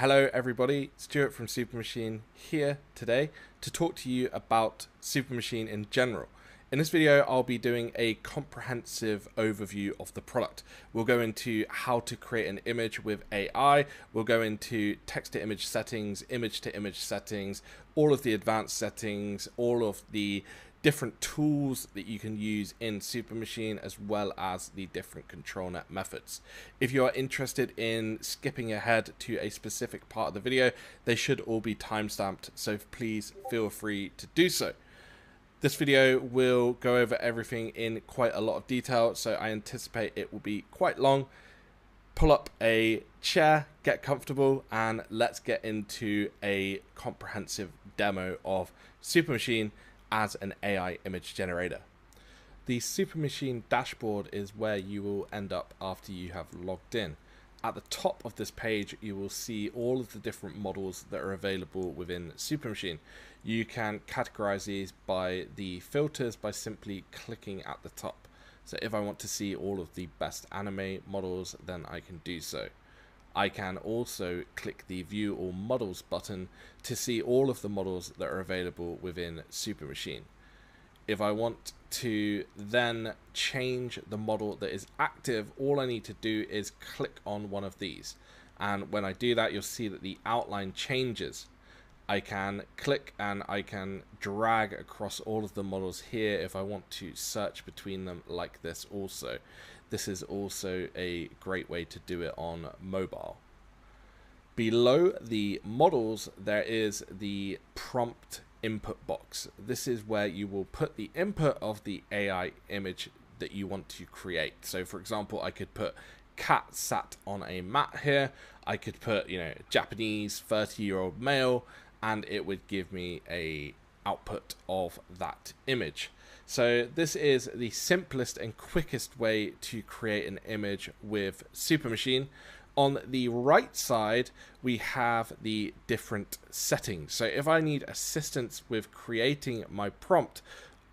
Hello everybody, Stuart from SUPERMACHINE here today to talk to you about SUPERMACHINE in general. In this video I'll be doing a comprehensive overview of the product. We'll go into how to create an image with AI, we'll go into text to image settings, image to image settings, all of the advanced settings, all of the different tools that you can use in SUPERMACHINE, as well as the different control net methods. If you are interested in skipping ahead to a specific part of the video, they should all be timestamped, so please feel free to do so. This video will go over everything in quite a lot of detail, so I anticipate it will be quite long. Pull up a chair, get comfortable, and let's get into a comprehensive demo of SUPERMACHINE as an AI image generator. The SUPERMACHINE dashboard is where you will end up after you have logged in. At the top of this page you will see all of the different models that are available within SUPERMACHINE. You can categorize these by the filters by simply clicking at the top. So if I want to see all of the best anime models, then I can do so. I can also click the View All Models button to see all of the models that are available within SUPERMACHINE. If I want to then change the model that is active, all I need to do is click on one of these. And when I do that, you'll see that the outline changes. I can click and I can drag across all of the models here if I want to search between them like this also. This is also a great way to do it on mobile. Below the models, there is the prompt input box. This is where you will put the input of the AI image that you want to create. So for example, I could put cat sat on a mat here. I could put, Japanese 30-year-old male, and it would give me a output of that image. So this is the simplest and quickest way to create an image with SUPERMACHINE. On the right side, we have the different settings. So if I need assistance with creating my prompt,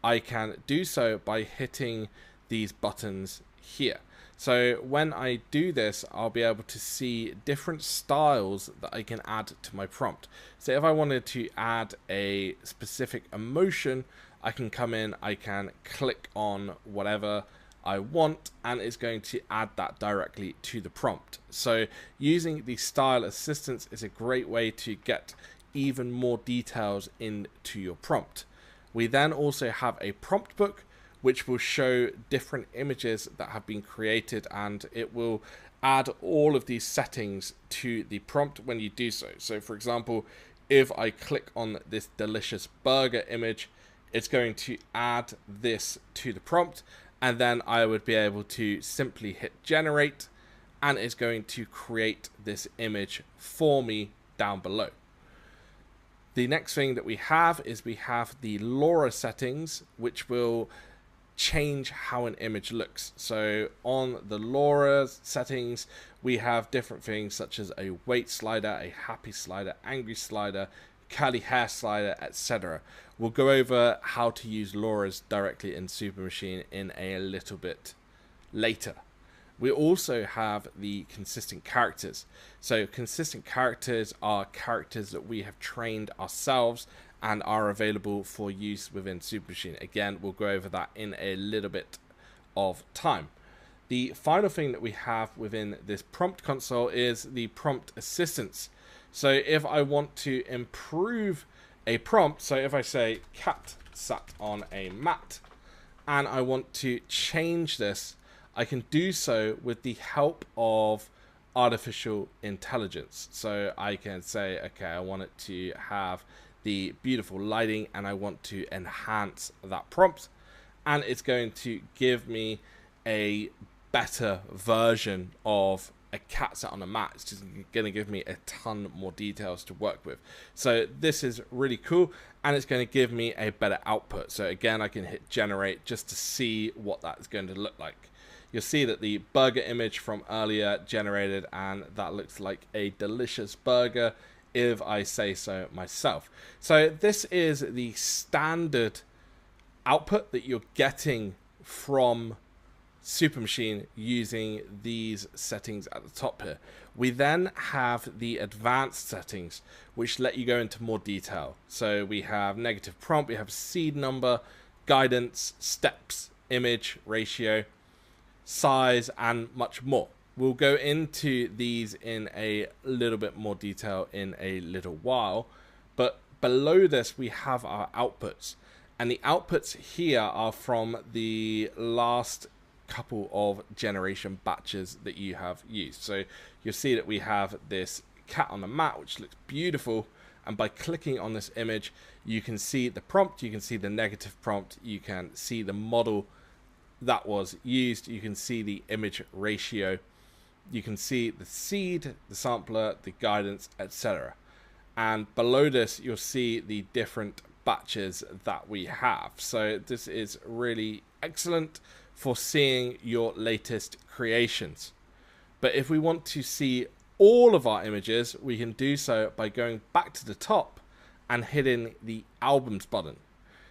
I can do so by hitting these buttons here. So when I do this, I'll be able to see different styles that I can add to my prompt. So if I wanted to add a specific emotion, I can come in, I can click on whatever I want, and it's going to add that directly to the prompt. So using the style assistance is a great way to get even more details into your prompt. We then also have a prompt book, which will show different images that have been created, and it will add all of these settings to the prompt when you do so. So for example, if I click on this delicious burger image, it's going to add this to the prompt, and then I would be able to simply hit generate, and it's going to create this image for me down below. The next thing that we have is we have the LoRa settings, which will change how an image looks. So on the LoRa settings, we have different things such as a weight slider, a happy slider, angry slider, curly hair slider, etc. We'll go over how to use LoRa's directly in SUPERMACHINE in a little bit later. We also have the consistent characters. So consistent characters are characters that we have trained ourselves and are available for use within SUPERMACHINE. Again, we'll go over that in a little bit of time. The final thing that we have within this prompt console is the prompt assistance. So if I want to improve a prompt, so if I say cat sat on a mat and I want to change this, I can do so with the help of artificial intelligence. So I can say, okay, I want it to have the beautiful lighting and I want to enhance that prompt, and it's going to give me a better version of a cat sat on a mat. It's just going to give me a ton more details to work with. So this is really cool, and it's going to give me a better output. So again, I can hit generate just to see what that's going to look like. You'll see that the burger image from earlier generated, and that looks like a delicious burger if I say so myself. So this is the standard output that you're getting from SUPERMACHINE using these settings at the top here. We then have the advanced settings, which let you go into more detail. So we have negative prompt, we have seed number, guidance, steps, image, ratio, size, and much more. We'll go into these in a little bit more detail in a little while, but below this we have our outputs, and the outputs here are from the last couple of generation batches that you have used. So you'll see that we have this cat on the mat, which looks beautiful, and by clicking on this image you can see the prompt, you can see the negative prompt, you can see the model that was used, you can see the image ratio, you can see the seed, the sampler, the guidance, etc. And below this you'll see the different batches that we have. So this is really excellent for seeing your latest creations. But if we want to see all of our images, we can do so by going back to the top and hitting the albums button.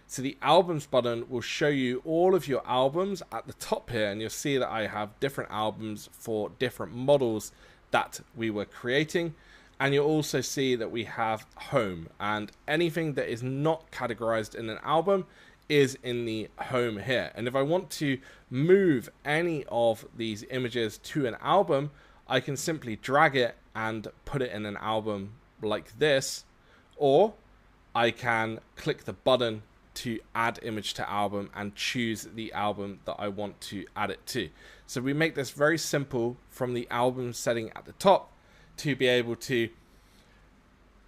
So the albums button will show you all of your albums at the top here, and you'll see that I have different albums for different models that we were creating. And you'll also see that we have home, and anything that is not categorized in an album is in the home here. And if I want to move any of these images to an album, I can simply drag it and put it in an album like this, or I can click the button to add image to album and choose the album that I want to add it to. So we make this very simple from the album setting at the top to be able to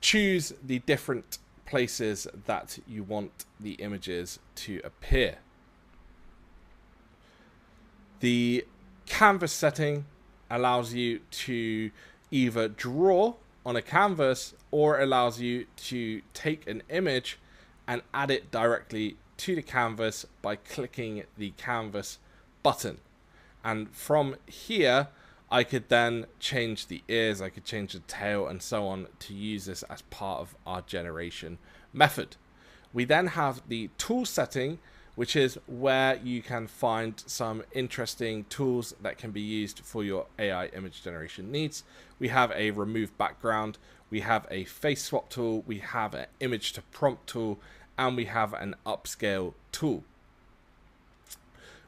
choose the different places that you want the images to appear. The canvas setting allows you to either draw on a canvas or allows you to take an image and add it directly to the canvas by clicking the canvas button. And from here, I could then change the ears, I could change the tail and so on to use this as part of our generation method. We then have the tool setting, which is where you can find some interesting tools that can be used for your AI image generation needs. We have a remove background, we have a face swap tool, we have an image to prompt tool, and we have an upscale tool.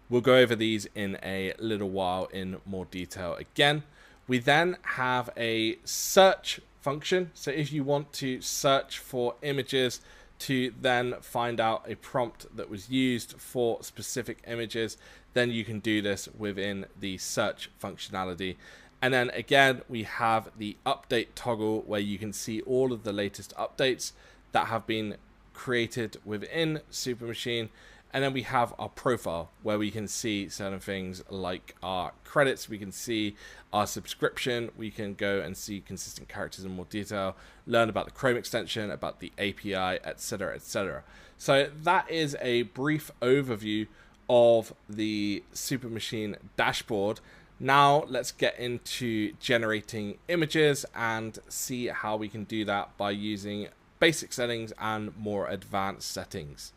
We'll go over these in a little while in more detail again. We then have a search function. So if you want to search for images to then find out a prompt that was used for specific images, then you can do this within the search functionality. And then again, we have the update toggle where you can see all of the latest updates that have been created within SUPERMACHINE. And then we have our profile where we can see certain things like our credits, we can see our subscription, we can go and see consistent characters in more detail, learn about the Chrome extension, about the API, etc., etc. So that is a brief overview of the SUPERMACHINE dashboard. Now let's get into generating images and see how we can do that by using basic settings and more advanced settings.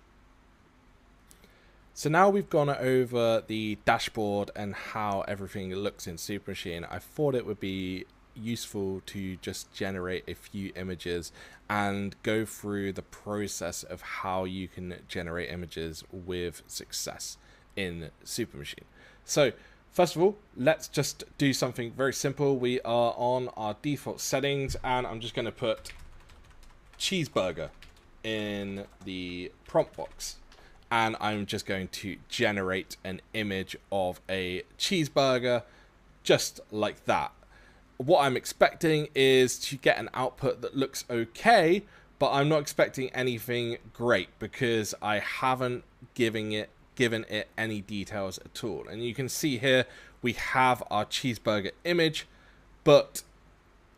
So now we've gone over the dashboard and how everything looks in SUPERMACHINE, I thought it would be useful to just generate a few images and go through the process of how you can generate images with success in SUPERMACHINE. So first of all, let's just do something very simple. We are on our default settings and I'm just going to put cheeseburger in the prompt box. And I'm just going to generate an image of a cheeseburger just like that. What I'm expecting is to get an output that looks okay, but I'm not expecting anything great because I haven't given it any details at all. And you can see here we have our cheeseburger image, but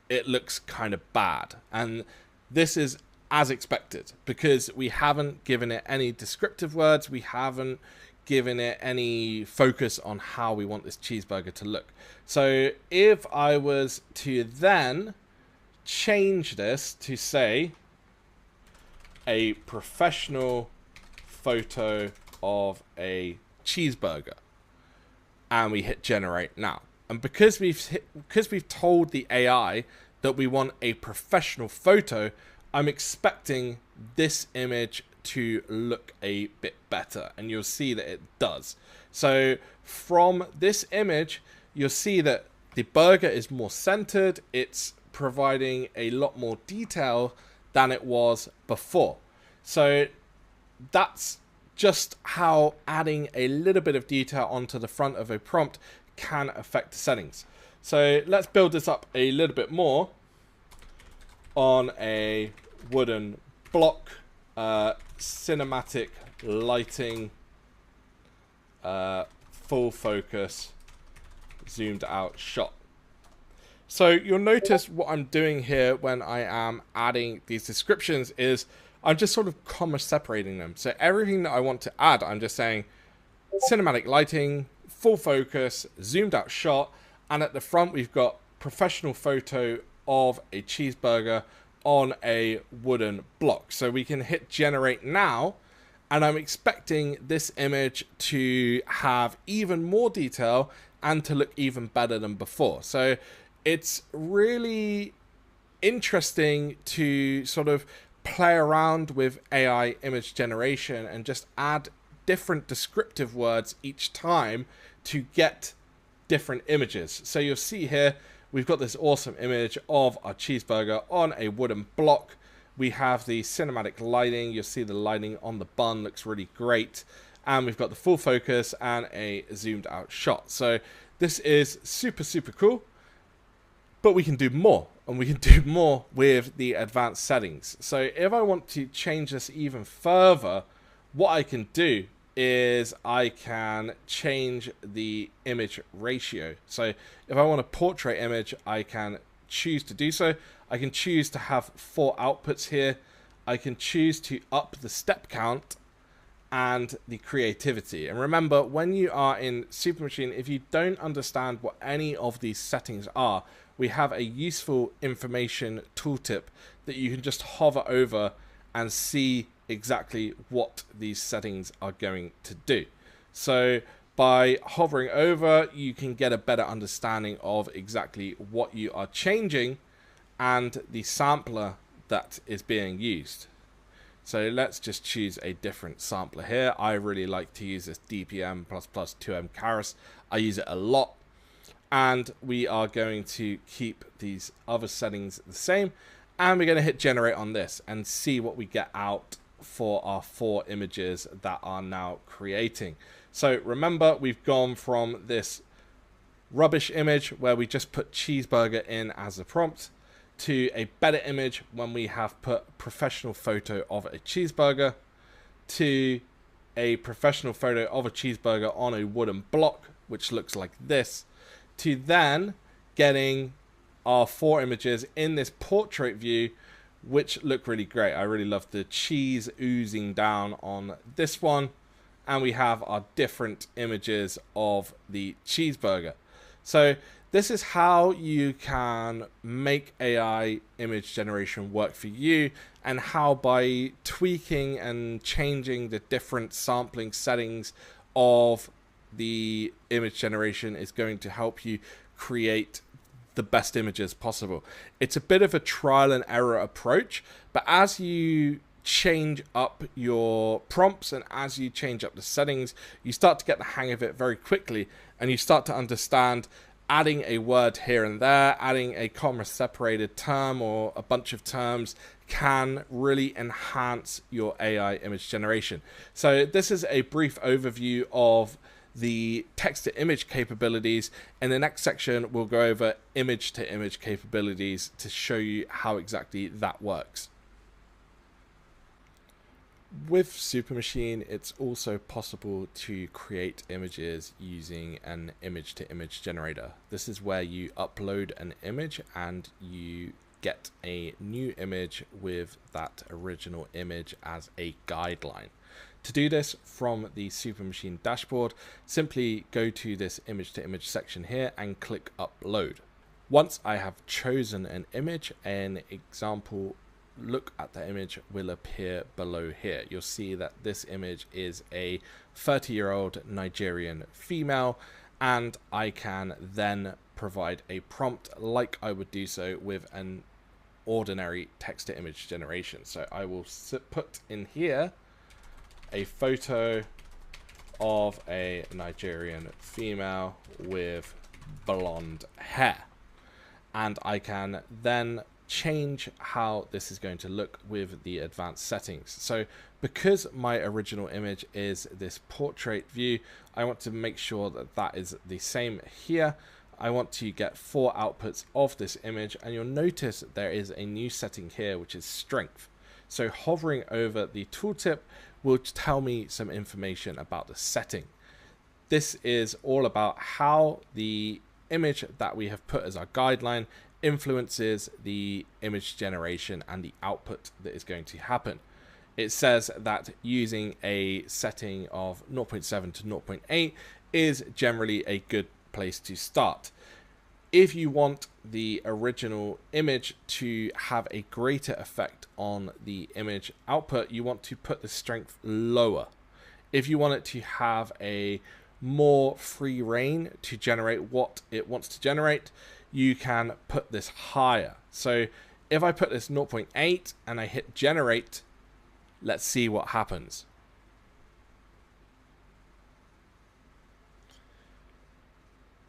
it looks kind of bad. And this is as expected because we haven't given it any descriptive words, we haven't given it any focus on how we want this cheeseburger to look. So if I was to then change this to say a professional photo of a cheeseburger and we hit generate now, And because we've told the AI that we want a professional photo, I'm expecting this image to look a bit better, and you'll see that it does. So from this image, you'll see that the burger is more centered. It's providing a lot more detail than it was before. So that's just how adding a little bit of detail onto the front of a prompt can affect the settings. So let's build this up a little bit more on a wooden block, cinematic lighting, full focus, zoomed out shot. So you'll notice what I'm doing here when I am adding these descriptions is I'm just sort of comma separating them. So everything that I want to add, I'm just saying cinematic lighting, full focus, zoomed out shot, and at the front we've got professional photo of a cheeseburger on a wooden block. So we can hit generate now, and I'm expecting this image to have even more detail and to look even better than before. So it's really interesting to sort of play around with AI image generation and just add different descriptive words each time to get different images. So you'll see here, we've got this awesome image of our cheeseburger on a wooden block. We have the cinematic lighting. You'll see the lighting on the bun looks really great. And we've got the full focus and a zoomed out shot. So this is super, super cool. But we can do more, and we can do more with the advanced settings. So if I want to change this even further, what I can do is I can change the image ratio. So if I want a portrait image, I can choose to do so. I can choose to have 4 outputs here. I can choose to up the step count and the creativity. And remember, when you are in SUPERMACHINE, if you don't understand what any of these settings are, we have a useful information tooltip that you can just hover over and see exactly what these settings are going to do. So by hovering over, you can get a better understanding of exactly what you are changing and the sampler that is being used. So let's just choose a different sampler here. I really like to use this DPM++ 2M Keras. I use it a lot. And we are going to keep these other settings the same. And we're going to hit generate on this and see what we get out for our 4 images that are now creating. So remember, we've gone from this rubbish image where we just put cheeseburger in as a prompt to a better image when we have put professional photo of a cheeseburger, to a professional photo of a cheeseburger on a wooden block, which looks like this, to then getting our 4 images in this portrait view, which look really great. I really love the cheese oozing down on this one, and we have our different images of the cheeseburger. So this is how you can make AI image generation work for you, and how by tweaking and changing the different sampling settings of the image generation is going to help you create the best images possible. It's a bit of a trial and error approach, but as you change up your prompts and as you change up the settings, you start to get the hang of it very quickly, and you start to understand adding a word here and there, adding a comma separated term or a bunch of terms can really enhance your AI image generation. So this is a brief overview of the text to image capabilities. In the next section, we'll go over image to image capabilities to show you how exactly that works. With SUPERMACHINE, it's also possible to create images using an image-to-image generator. This is where you upload an image and you get a new image with that original image as a guideline. To do this from the SUPERMACHINE dashboard, simply go to this image-to-image section here and click upload. Once I have chosen an image, an example look at the image will appear below here. You'll see that this image is a 30-year-old Nigerian female, and I can then provide a prompt like I would do so with an ordinary text to image generation. So I will put in here a photo of a Nigerian female with blonde hair, and I can then change how this is going to look with the advanced settings. So because my original image is this portrait view, I want to make sure that that is the same here. I want to get 4 outputs of this image, and you'll notice there is a new setting here, which is strength. So hovering over the tooltip will tell me some information about the setting. This is all about how the image that we have put as our guideline influences the image generation and the output that is going to happen. It says that using a setting of 0.7 to 0.8 is generally a good place to start. If you want the original image to have a greater effect on the image output, you want to put the strength lower. If you want it to have a more free reign to generate what it wants to generate, you can put this higher. So if I put this 0.8 and I hit generate, let's see what happens.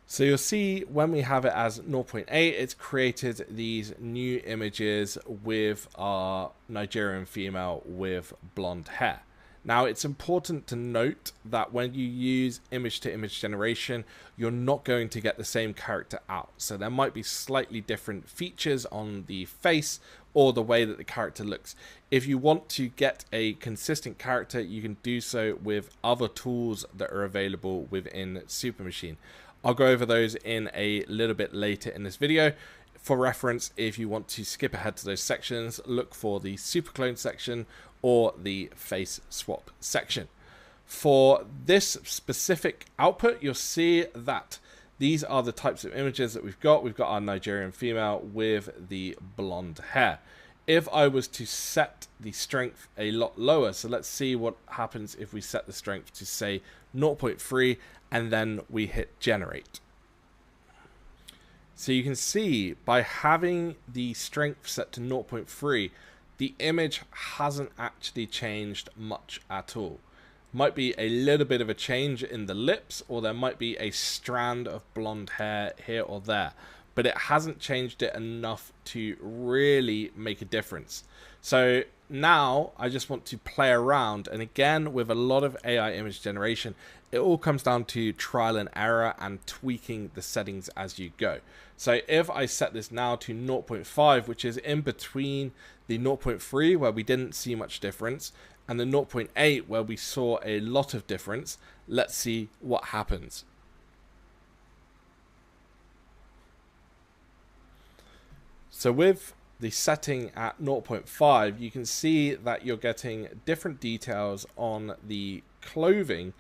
So you'll see when we have it as 0.8, it's created these new images with our Nigerian female with blonde hair. Now, it's important to note that when you use image-to-image generation, you're not going to get the same character out. So there might be slightly different features on the face or the way that the character looks. If you want to get a consistent character, you can do so with other tools that are available within SUPERMACHINE. I'll go over those in a little bit later in this video. For reference, if you want to skip ahead to those sections, look for the superclone section or the face swap section. For this specific output, you'll see that these are the types of images that we've got. We've got our Nigerian female with the blonde hair. If I was to set the strength a lot lower, so let's see what happens if we set the strength to say 0.3 and then we hit generate. So you can see by having the strength set to 0.3, the image hasn't actually changed much at all. Might be a little bit of a change in the lips, or there might be a strand of blonde hair here or there, but it hasn't changed it enough to really make a difference. So now I just want to play around, and again, with a lot of AI image generation, it all comes down to trial and error and tweaking the settings as you go. So if I set this now to 0.5, which is in between the 0.3 where we didn't see much difference and the 0.8 where we saw a lot of difference, let's see what happens. So with the setting at 0.5, you can see that you're getting different details on the clothing,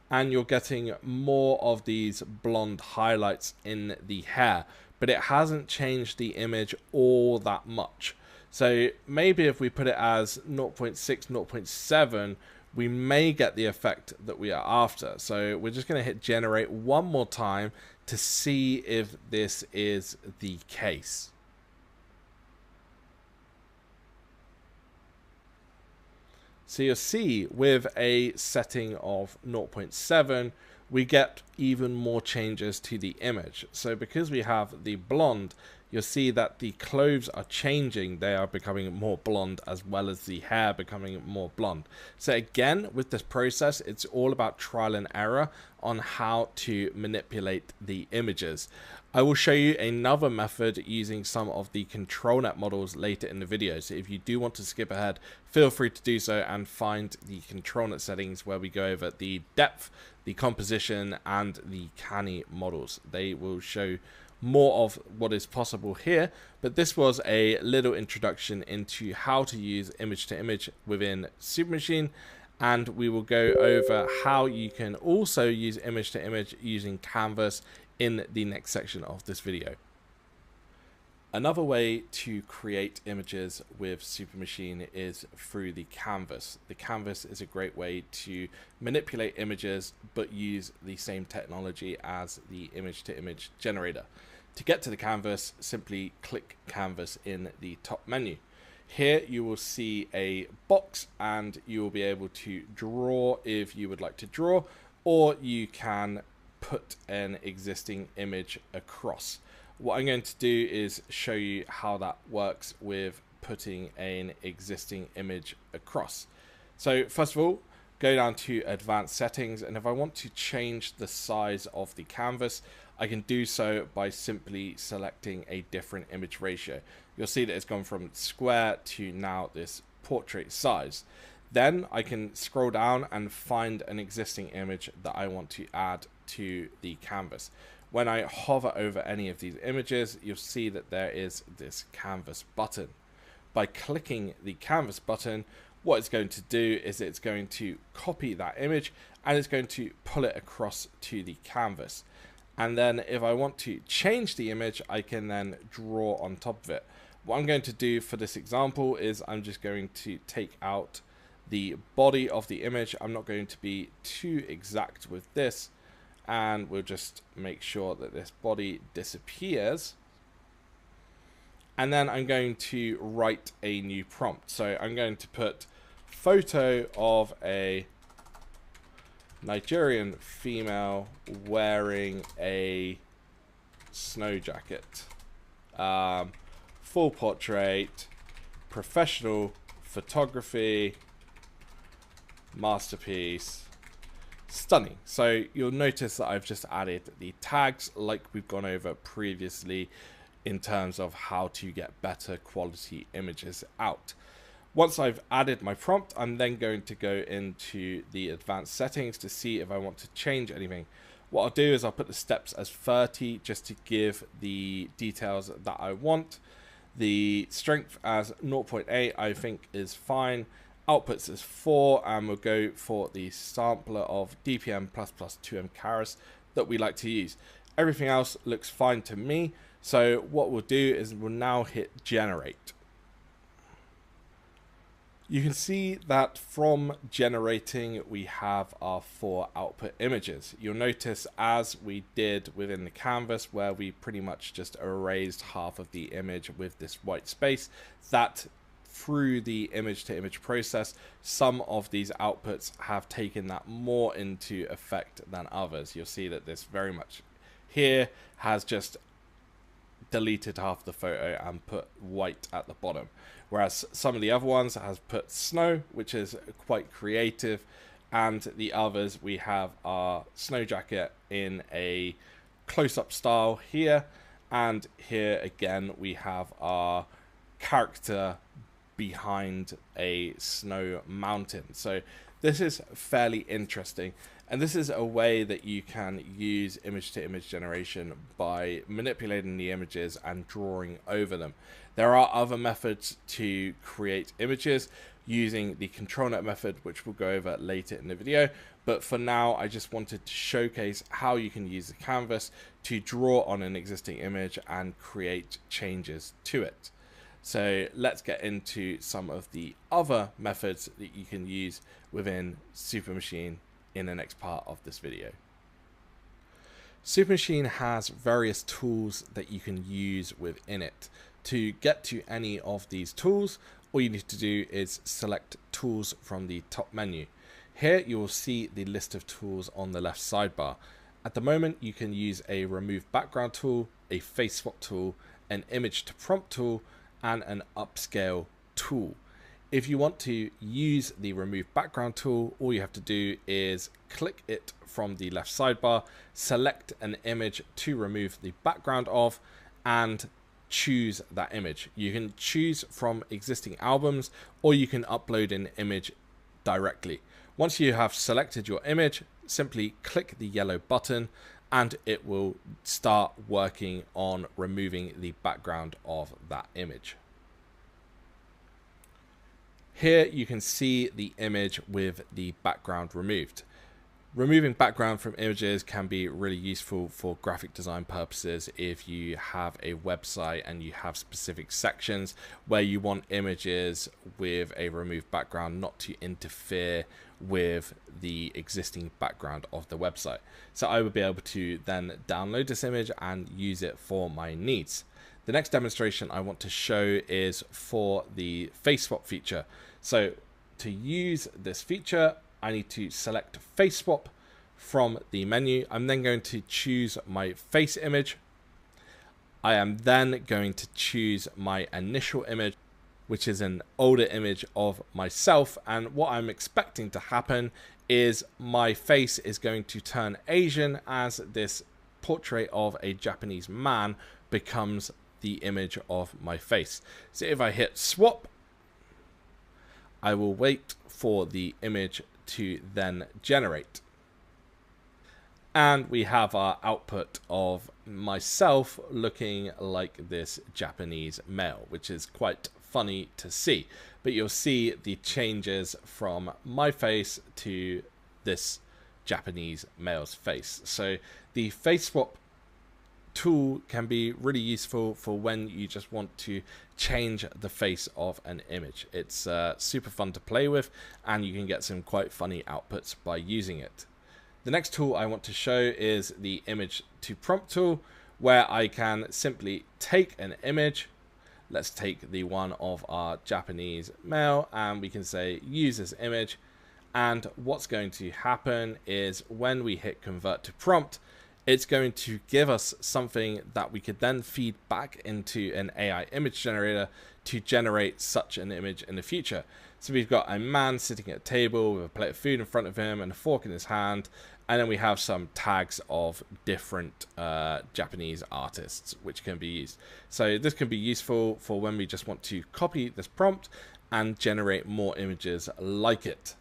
and you're getting more of these blonde highlights in the hair, but it hasn't changed the image all that much. So maybe if we put it as 0.6, 0.7, we may get the effect that we are after. So we're just going to hit generate one more time to see if this is the case. So you'll see with a setting of 0.7, we get even more changes to the image. So because we have the blonde, you'll see that the clothes are changing. They are becoming more blonde, as well as the hair becoming more blonde. So again, with this process, it's all about trial and error on how to manipulate the images. I will show you another method using some of the control net models later in the video. So if you do want to skip ahead, feel free to do so and find the control net settings where we go over the depth, the composition, and the canny models. They will show more of what is possible here, but this was a little introduction into how to use image to image within SUPERMACHINE, and we will go over how you can also use image to image using Canvas in the next section of this video. Another way to create images with SUPERMACHINE is through the canvas. The canvas is a great way to manipulate images but use the same technology as the image-to-image generator. To get to the canvas, simply click canvas in the top menu. Here you will see a box and you will be able to draw if you would like to draw, or you can put an existing image across. What I'm going to do is show you how that works with putting an existing image across. So first of all, go down to advanced settings, and if I want to change the size of the canvas, I can do so by simply selecting a different image ratio. You'll see that it's gone from square to now this portrait size. Then I can scroll down and find an existing image that I want to add to the canvas. When I hover over any of these images, you'll see that there is this canvas button. By clicking the canvas button, what it's going to do is it's going to copy that image and it's going to pull it across to the canvas. And then if I want to change the image, I can then draw on top of it. What I'm going to do for this example is I'm just going to take out the body of the image. I'm not going to be too exact with this, and we'll just make sure that this body disappears. And then I'm going to write a new prompt. So I'm going to put photo of a Nigerian female wearing a snow jacket, full portrait, professional photography, masterpiece, stunning. So you'll notice that I've just added the tags like we've gone over previously in terms of how to get better quality images out. Once I've added my prompt, I'm then going to go into the advanced settings to see if I want to change anything. What I'll do is I'll put the steps as 30 just to give the details that I want. The strength as 0.8 I think is fine. Outputs as 4, and we'll go for the sampler of DPM++ 2M Caras that we like to use. Everything else looks fine to me. So what we'll do is we'll now hit generate. You can see that from generating, we have our 4 output images. You'll notice, as we did within the canvas, where we pretty much just erased half of the image with this white space, that through the image-to-image process, some of these outputs have taken that more into effect than others. You'll see that this very much here has just deleted half the photo and put white at the bottom, whereas some of the other ones has put snow, which is quite creative, and the others we have our snow jacket in a close-up style here, and here again we have our character behind a snow mountain. So this is fairly interesting, and this is a way that you can use image-to-image generation by manipulating the images and drawing over them. There are other methods to create images using the control net method, which we'll go over later in the video, but for now I just wanted to showcase how you can use the canvas to draw on an existing image and create changes to it. So let's get into some of the other methods that you can use within SUPERMACHINE in the next part of this video. SUPERMACHINE has various tools that you can use within it. To get to any of these tools, all you need to do is select tools from the top menu. Here you will see the list of tools on the left sidebar. At the moment you can use a remove background tool, a face swap tool, an image to prompt tool, and an upscale tool. If you want to use the remove background tool, all you have to do is click it from the left sidebar, select an image to remove the background of, and choose that image. You can choose from existing albums, or you can upload an image directly. Once you have selected your image, simply click the yellow button and it will start working on removing the background of that image. Here you can see the image with the background removed. Removing background from images can be really useful for graphic design purposes if you have a website and you have specific sections where you want images with a removed background not to interfere with the existing background of the website. So I would be able to then download this image and use it for my needs. The next demonstration I want to show is for the face swap feature. So to use this feature, I need to select face swap from the menu. I'm then going to choose my face image. I am then going to choose my initial image, which is an older image of myself. And what I'm expecting to happen is my face is going to turn Asian as this portrait of a Japanese man becomes the image of my face. So if I hit swap, I will wait for the image to then generate. And we have our output of myself looking like this Japanese male, which is quite funny to see. But you'll see the changes from my face to this Japanese male's face. So the face swap tool can be really useful for when you just want to change the face of an image. It's super fun to play with, and you can get some quite funny outputs by using it. The next tool I want to show is the image to prompt tool, where I can simply take an image. Let's take the one of our Japanese male, and we can say use this image. And what's going to happen is when we hit convert to prompt, it's going to give us something that we could then feed back into an AI image generator to generate such an image in the future. So we've got a man sitting at a table with a plate of food in front of him and a fork in his hand. And then we have some tags of different Japanese artists which can be used. So this can be useful for when we just want to copy this prompt and generate more images like it.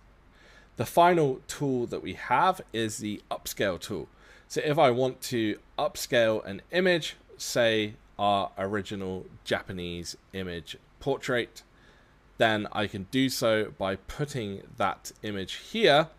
The final tool that we have is the upscale tool. So if I want to upscale an image, say our original Japanese image portrait, then I can do so by putting that image here,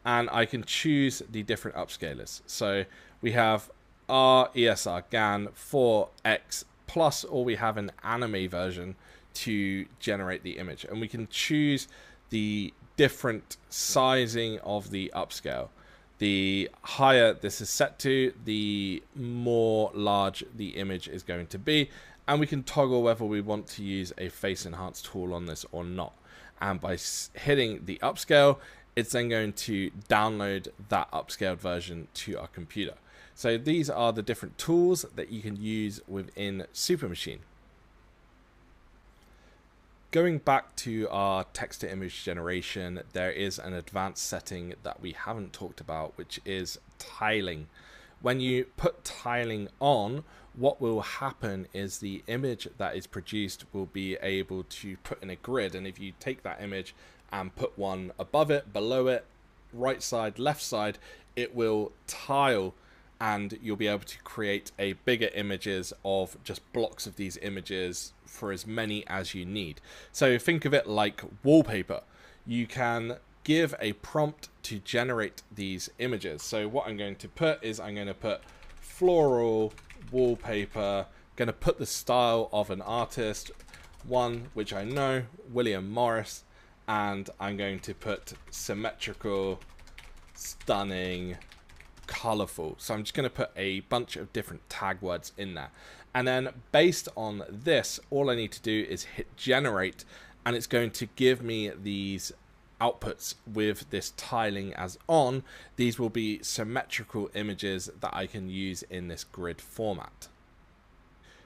and I can choose the different upscalers. So we have our ESR GAN 4X plus, or we have an anime version to generate the image, and we can choose the different sizing of the upscale. The higher this is set to, the more large the image is going to be, and we can toggle whether we want to use a face enhance tool on this or not. And by hitting the upscale, it's then going to download that upscaled version to our computer. So these are the different tools that you can use within SUPERMACHINE. Going back to our text-to-image generation, there is an advanced setting that we haven't talked about, which is tiling. When you put tiling on, what will happen is the image that is produced will be able to put in a grid. And if you take that image and put one above it, below it, right side, left side, it will tile, and you'll be able to create a bigger images of just blocks of these images for as many as you need. So think of it like wallpaper. You can give a prompt to generate these images. So what I'm going to put is I'm going to put floral wallpaper, going to put the style of an artist, one which I know, William Morris, and I'm going to put symmetrical, stunning, colorful. So I'm just going to put a bunch of different tag words in there, and then based on this, all I need to do is hit generate, and it's going to give me these outputs with this tiling as on. These will be symmetrical images that I can use in this grid format.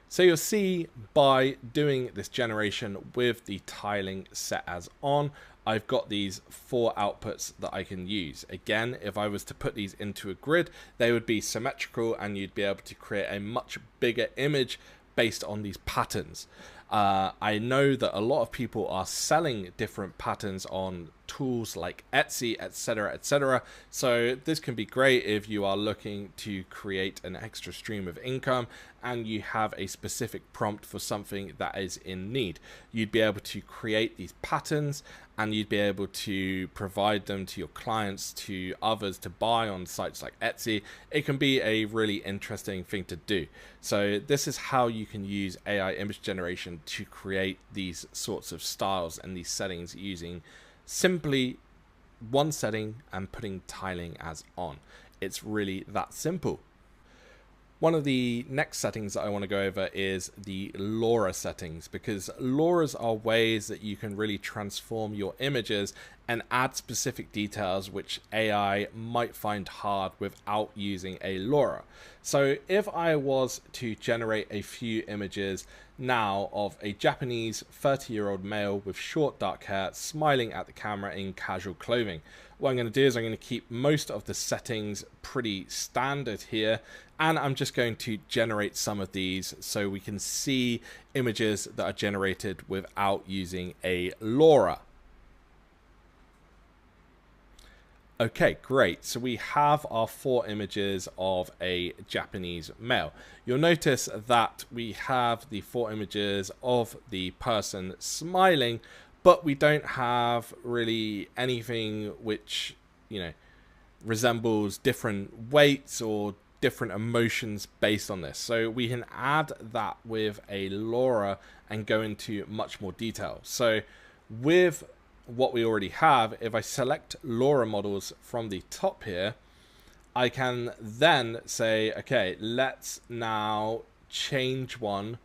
So you'll see by doing this generation with the tiling set as on, I've got these 4 outputs that I can use. Again, if I was to put these into a grid, they would be symmetrical, and you'd be able to create a much bigger image based on these patterns. I know that a lot of people are selling different patterns on tools like Etsy, etc., etc. So this can be great if you are looking to create an extra stream of income and you have a specific prompt for something that is in need. You'd be able to create these patterns and you'd be able to provide them to your clients, to others to buy on sites like Etsy. It can be a really interesting thing to do. So this is how you can use AI image generation to create these sorts of styles and these settings using simply one setting and putting tiling as on. It's really that simple. One of the next settings that I want to go over is the LoRa settings, because LoRa's are ways that you can really transform your images and add specific details which AI might find hard without using a LoRa. So if I was to generate a few images now of a Japanese 30-year-old male with short dark hair smiling at the camera in casual clothing, what I'm going to do is I'm going to keep most of the settings pretty standard here, and I'm just going to generate some of these so we can see images that are generated without using a LoRa. Okay, great. So we have our 4 images of a Japanese male. You'll notice that we have the 4 images of the person smiling, but we don't have really anything which, you know, resembles different weights or different emotions based on this. So we can add that with a LoRa and go into much more detail. So with what we already have, if I select LoRa models from the top here, I can then say, okay, let's now change one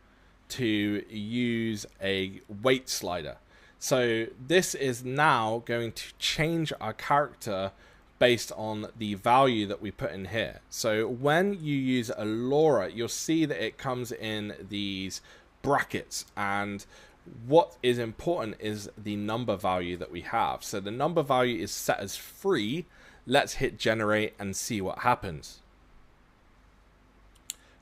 to use a weight slider. So this is now going to change our character based on the value that we put in here. So when you use a LoRa, you'll see that it comes in these brackets, and what is important is the number value that we have. So the number value is set as free. Let's hit generate and see what happens.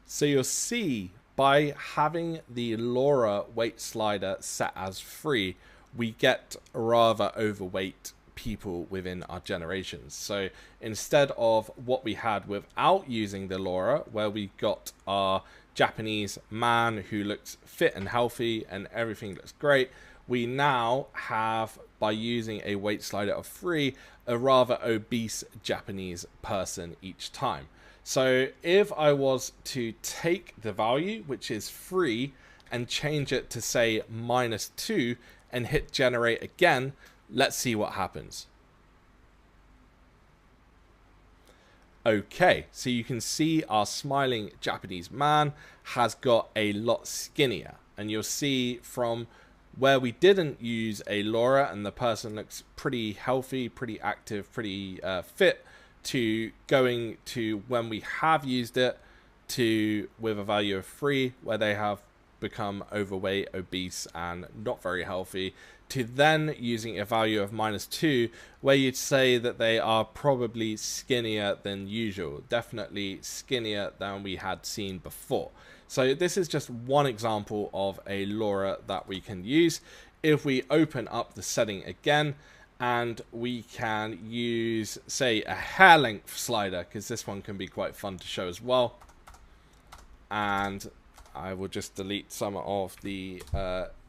So you'll see by having the LoRa weight slider set as free, we get rather overweight people within our generations. So instead of what we had without using the LoRa, where we got our Japanese man who looks fit and healthy and everything looks great, we now have, by using a weight slider of free, a rather obese Japanese person each time. So if I was to take the value, which is free, and change it to say -2 and hit generate again, let's see what happens. Okay, so you can see our smiling Japanese man has got a lot skinnier, and you'll see from where we didn't use a LoRa and the person looks pretty healthy, pretty active, pretty fit, to going to when we have used it to with a value of 3 where they have become overweight, obese and not very healthy, to then using a value of -2 where you'd say that they are probably skinnier than usual, definitely skinnier than we had seen before. So this is just one example of a LoRa that we can use. If we open up the setting again, and we can use, say, a hair length slider, because this one can be quite fun to show as well. And I will just delete some of the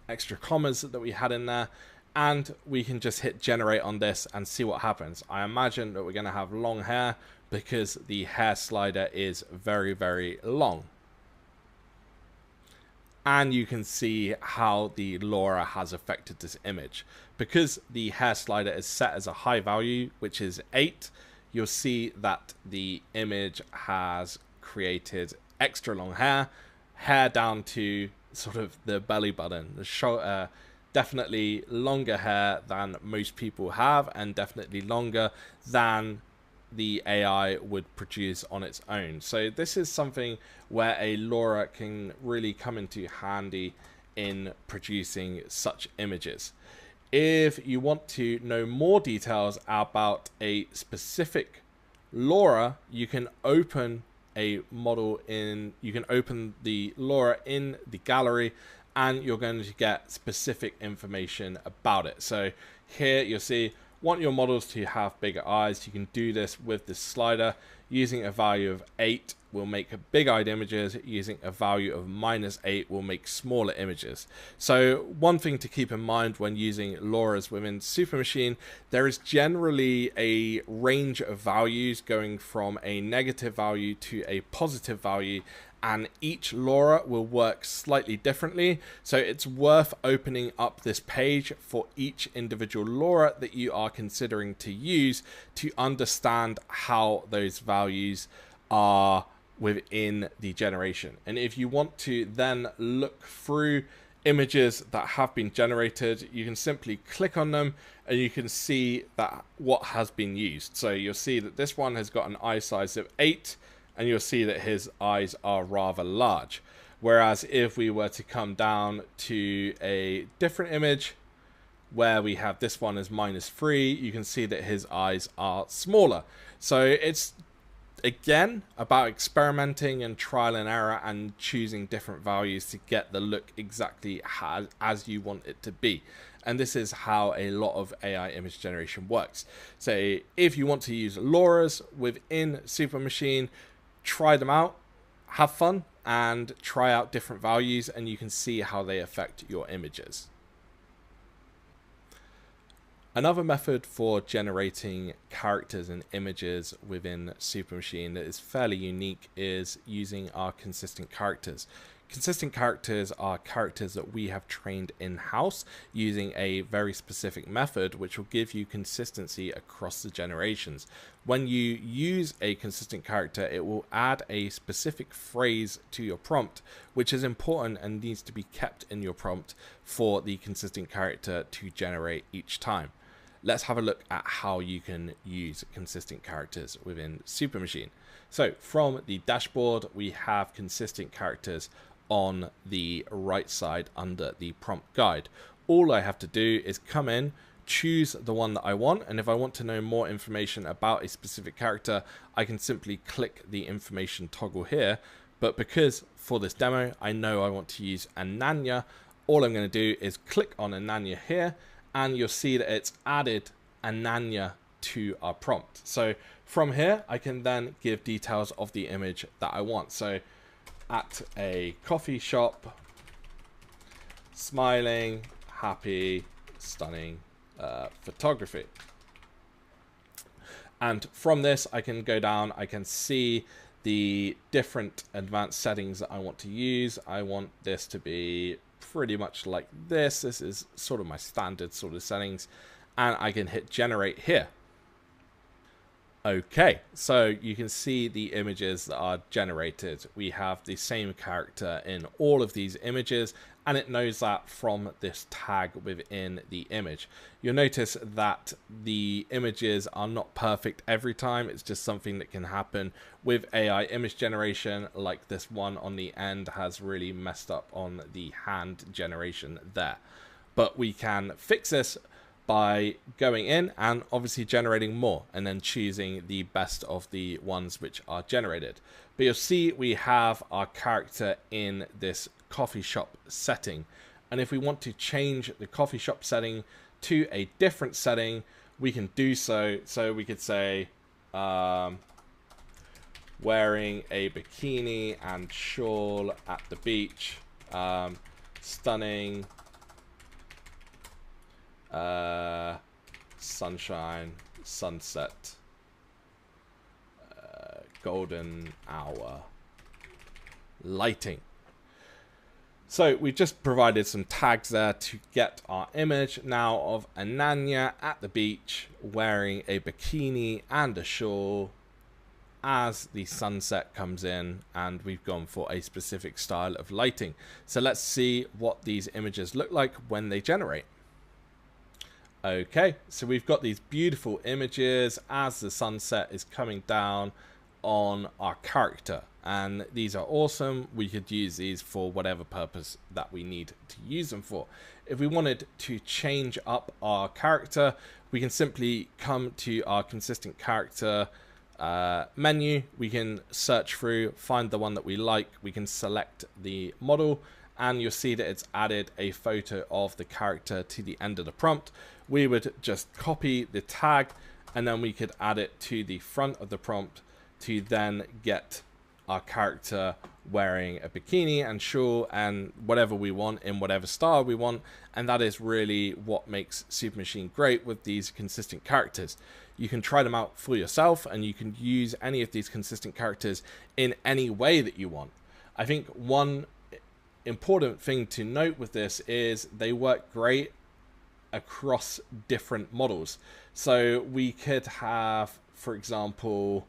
extra commas that we had in there, and we can just hit generate on this and see what happens. I imagine that we're going to have long hair because the hair slider is very, very long. And you can see how the LoRa has affected this image. Because the hair slider is set as a high value, which is 8, you'll see that the image has created extra long hair down to sort of the belly button, the shoulder, definitely longer hair than most people have, and definitely longer than the AI would produce on its own. So this is something where a LoRa can really come into handy in producing such images. If you want to know more details about a specific LoRa, you can open a model in, you can open the LoRa in the gallery, and you're going to get specific information about it. So here you'll see want your models to have bigger eyes, you can do this with this slider. Using a value of 8 will make big-eyed images. Using a value of -8 will make smaller images. So one thing to keep in mind when using LoRa's within SuperMachine, there is generally a range of values going from a negative value to a positive value, and each LoRa will work slightly differently. So it's worth opening up this page for each individual LoRa that you are considering to use to understand how those values are within the generation. And if you want to then look through images that have been generated, you can simply click on them and you can see that what has been used. So you'll see that this one has got an eye size of 8, and you'll see that his eyes are rather large. Whereas if we were to come down to a different image where we have this one as -3, you can see that his eyes are smaller. So it's again about experimenting and trial and error and choosing different values to get the look exactly as you want it to be. And this is how a lot of AI image generation works. So if you want to use LoRa's within SuperMachine, try them out, have fun, and try out different values, and you can see how they affect your images. Another method for generating characters and images within SuperMachine that is fairly unique is using our consistent characters. Consistent characters are characters that we have trained in-house using a very specific method which will give you consistency across the generations. When you use a consistent character, it will add a specific phrase to your prompt, which is important and needs to be kept in your prompt for the consistent character to generate each time. Let's have a look at how you can use consistent characters within SuperMachine. So from the dashboard, we have consistent characters on the right side under the prompt guide. All I have to do is come in, choose the one that I want, and if I want to know more information about a specific character, I can simply click the information toggle here. But because for this demo, I know I want to use Ananya, all I'm going to do is click on Ananya here, and you'll see that it's added Ananya to our prompt. So from here, I can then give details of the image that I want. So at a coffee shop, smiling, happy, stunning photography. And from this, I can go down, I can see the different advanced settings that I want to use. I want this to be pretty much like this. This is sort of my standard sort of settings, and I can hit generate here. Okay, so you can see the images that are generated. We have the same character in all of these images, and it knows that from this tag within the image. You'll notice that the images are not perfect every time. It's just something that can happen with AI image generation, like this one on the end has really messed up on the hand generation there. But we can fix this by going in and obviously generating more and then choosing the best of the ones which are generated. But you'll see we have our character in this coffee shop setting, and if we want to change the coffee shop setting to a different setting, we can do so. So we could say wearing a bikini and shawl at the beach, stunning, sunshine, sunset, golden hour, lighting. So we've just provided some tags there to get our image now of Ananya at the beach wearing a bikini and a shawl as the sunset comes in, and we've gone for a specific style of lighting. So let's see what these images look like when they generate. Okay, so we've got these beautiful images as the sunset is coming down on our character, and these are awesome. We could use these for whatever purpose that we need to use them for. If we wanted to change up our character, we can simply come to our consistent character menu. We can search through, find the one that we like, we can select the model, and you'll see that it's added a photo of the character to the end of the prompt. We would just copy the tag, and then we could add it to the front of the prompt to then get our character wearing a bikini and shawl and whatever we want in whatever style we want. And that is really what makes SUPERMACHINE great with these consistent characters. You can try them out for yourself, and you can use any of these consistent characters in any way that you want. I think one important thing to note with this is they work great across different models. So we could have, for example,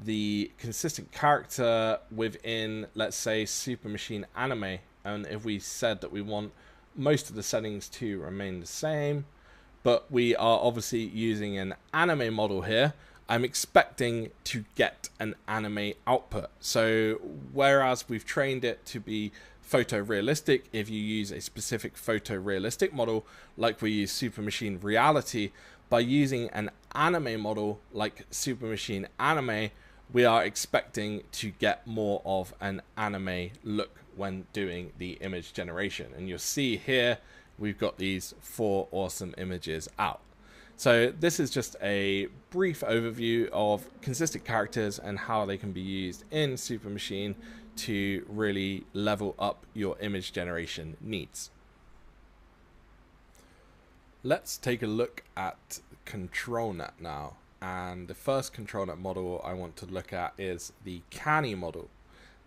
the consistent character within, let's say, SUPERMACHINE anime, and if we said that we want most of the settings to remain the same, but we are obviously using an anime model here, I'm expecting to get an anime output. So whereas we've trained it to be photorealistic, if you use a specific photorealistic model like we use SUPERMACHINE Reality, by using an anime model like SUPERMACHINE Anime, we are expecting to get more of an anime look when doing the image generation. And you'll see here we've got these 4 awesome images out. So this is just a brief overview of consistent characters and how they can be used in SUPERMACHINE to really level up your image generation needs. Let's take a look at ControlNet now. And the first ControlNet model I want to look at is the Canny model.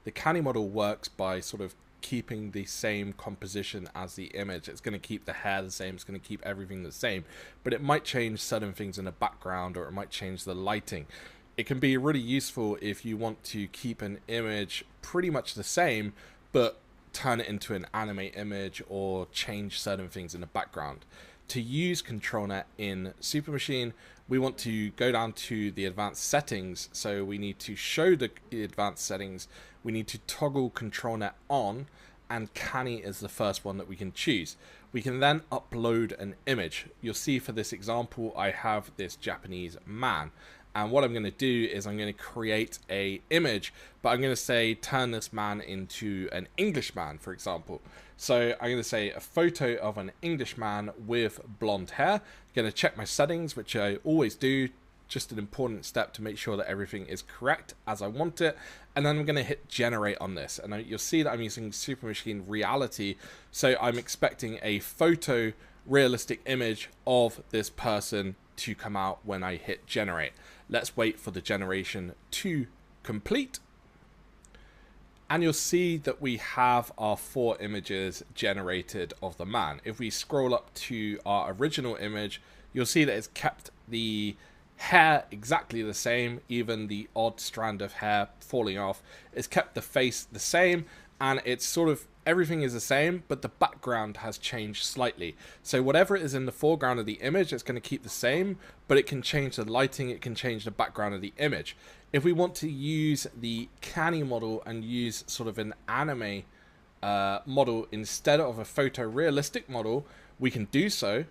The Canny model works by sort of keeping the same composition as the image. It's going to keep the hair the same, it's going to keep everything the same, but it might change certain things in the background, or it might change the lighting. It can be really useful if you want to keep an image pretty much the same, but turn it into an anime image or change certain things in the background. To use ControlNet in SUPERMACHINE, we want to go down to the advanced settings. So we need to show the advanced settings. We need to toggle ControlNet on, and Canny is the first one that we can choose. We can then upload an image. You'll see for this example, I have this Japanese man. And what I'm going to do is I'm going to create a image, but I'm going to say turn this man into an English man, for example. So I'm going to say a photo of an English man with blonde hair. I'm going to check my settings, which I always do. Just an important step to make sure that everything is correct as I want it. And then I'm going to hit generate on this. And you'll see that I'm using SUPERMACHINE Reality. So I'm expecting a photo realistic image of this person to come out when I hit generate. Let's wait for the generation to complete. And you'll see that we have our 4 images generated of the man. If we scroll up to our original image, you'll see that it's kept the hair exactly the same, even the odd strand of hair falling off. It's kept the face the same, and it's sort of everything is the same, but the background has changed slightly. So whatever is in the foreground of the image, it's going to keep the same, but it can change the lighting, it can change the background of the image. If we want to use the Canny model and use sort of an anime model instead of a photorealistic model, we can do so,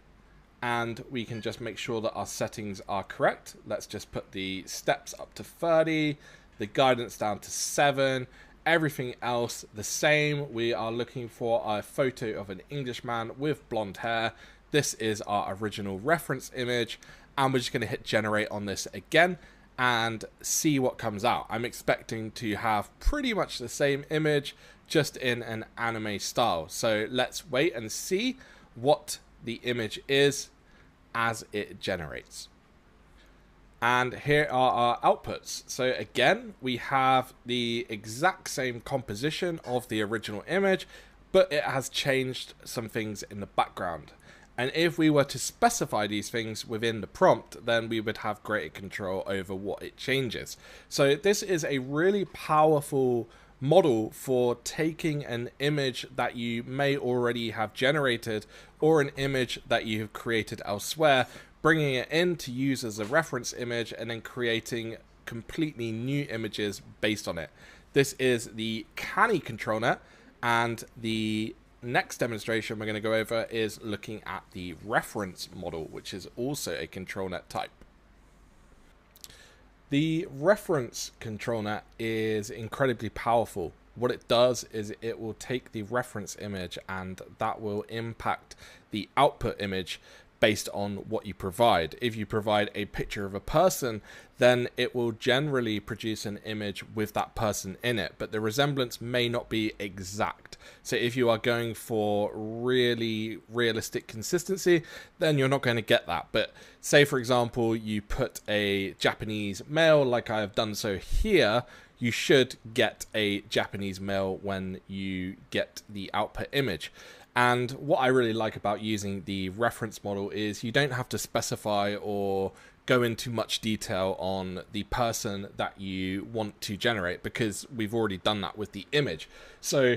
and we can just make sure that our settings are correct. Let's just put the steps up to 30, the guidance down to 7, everything else the same. We are looking for a photo of an Englishman with blonde hair. This is our original reference image, and we're just going to hit generate on this again and see what comes out. I'm expecting to have pretty much the same image, just in an anime style. So let's wait and see what the image is as it generates. And here are our outputs. So again, we have the exact same composition of the original image, but it has changed some things in the background. And if we were to specify these things within the prompt, then we would have greater control over what it changes. So this is a really powerful model for taking an image that you may already have generated, or an image that you have created elsewhere, bringing it in to use as a reference image, and then creating completely new images based on it. This is the Canny ControlNet, and the next demonstration we're going to go over is looking at the reference model, which is also a ControlNet type. The reference ControlNet is incredibly powerful. what it does is it will take the reference image and that will impact the output image based on what you provide. If you provide a picture of a person, then it will generally produce an image with that person in it, but the resemblance may not be exact. So if you are going for really realistic consistency, then you're not going to get that. But say, for example, you put a Japanese male like I have done so here, you should get a Japanese male when you get the output image. And what I really like about using the reference model is you don't have to specify or go into much detail on the person that you want to generate, because we've already done that with the image. So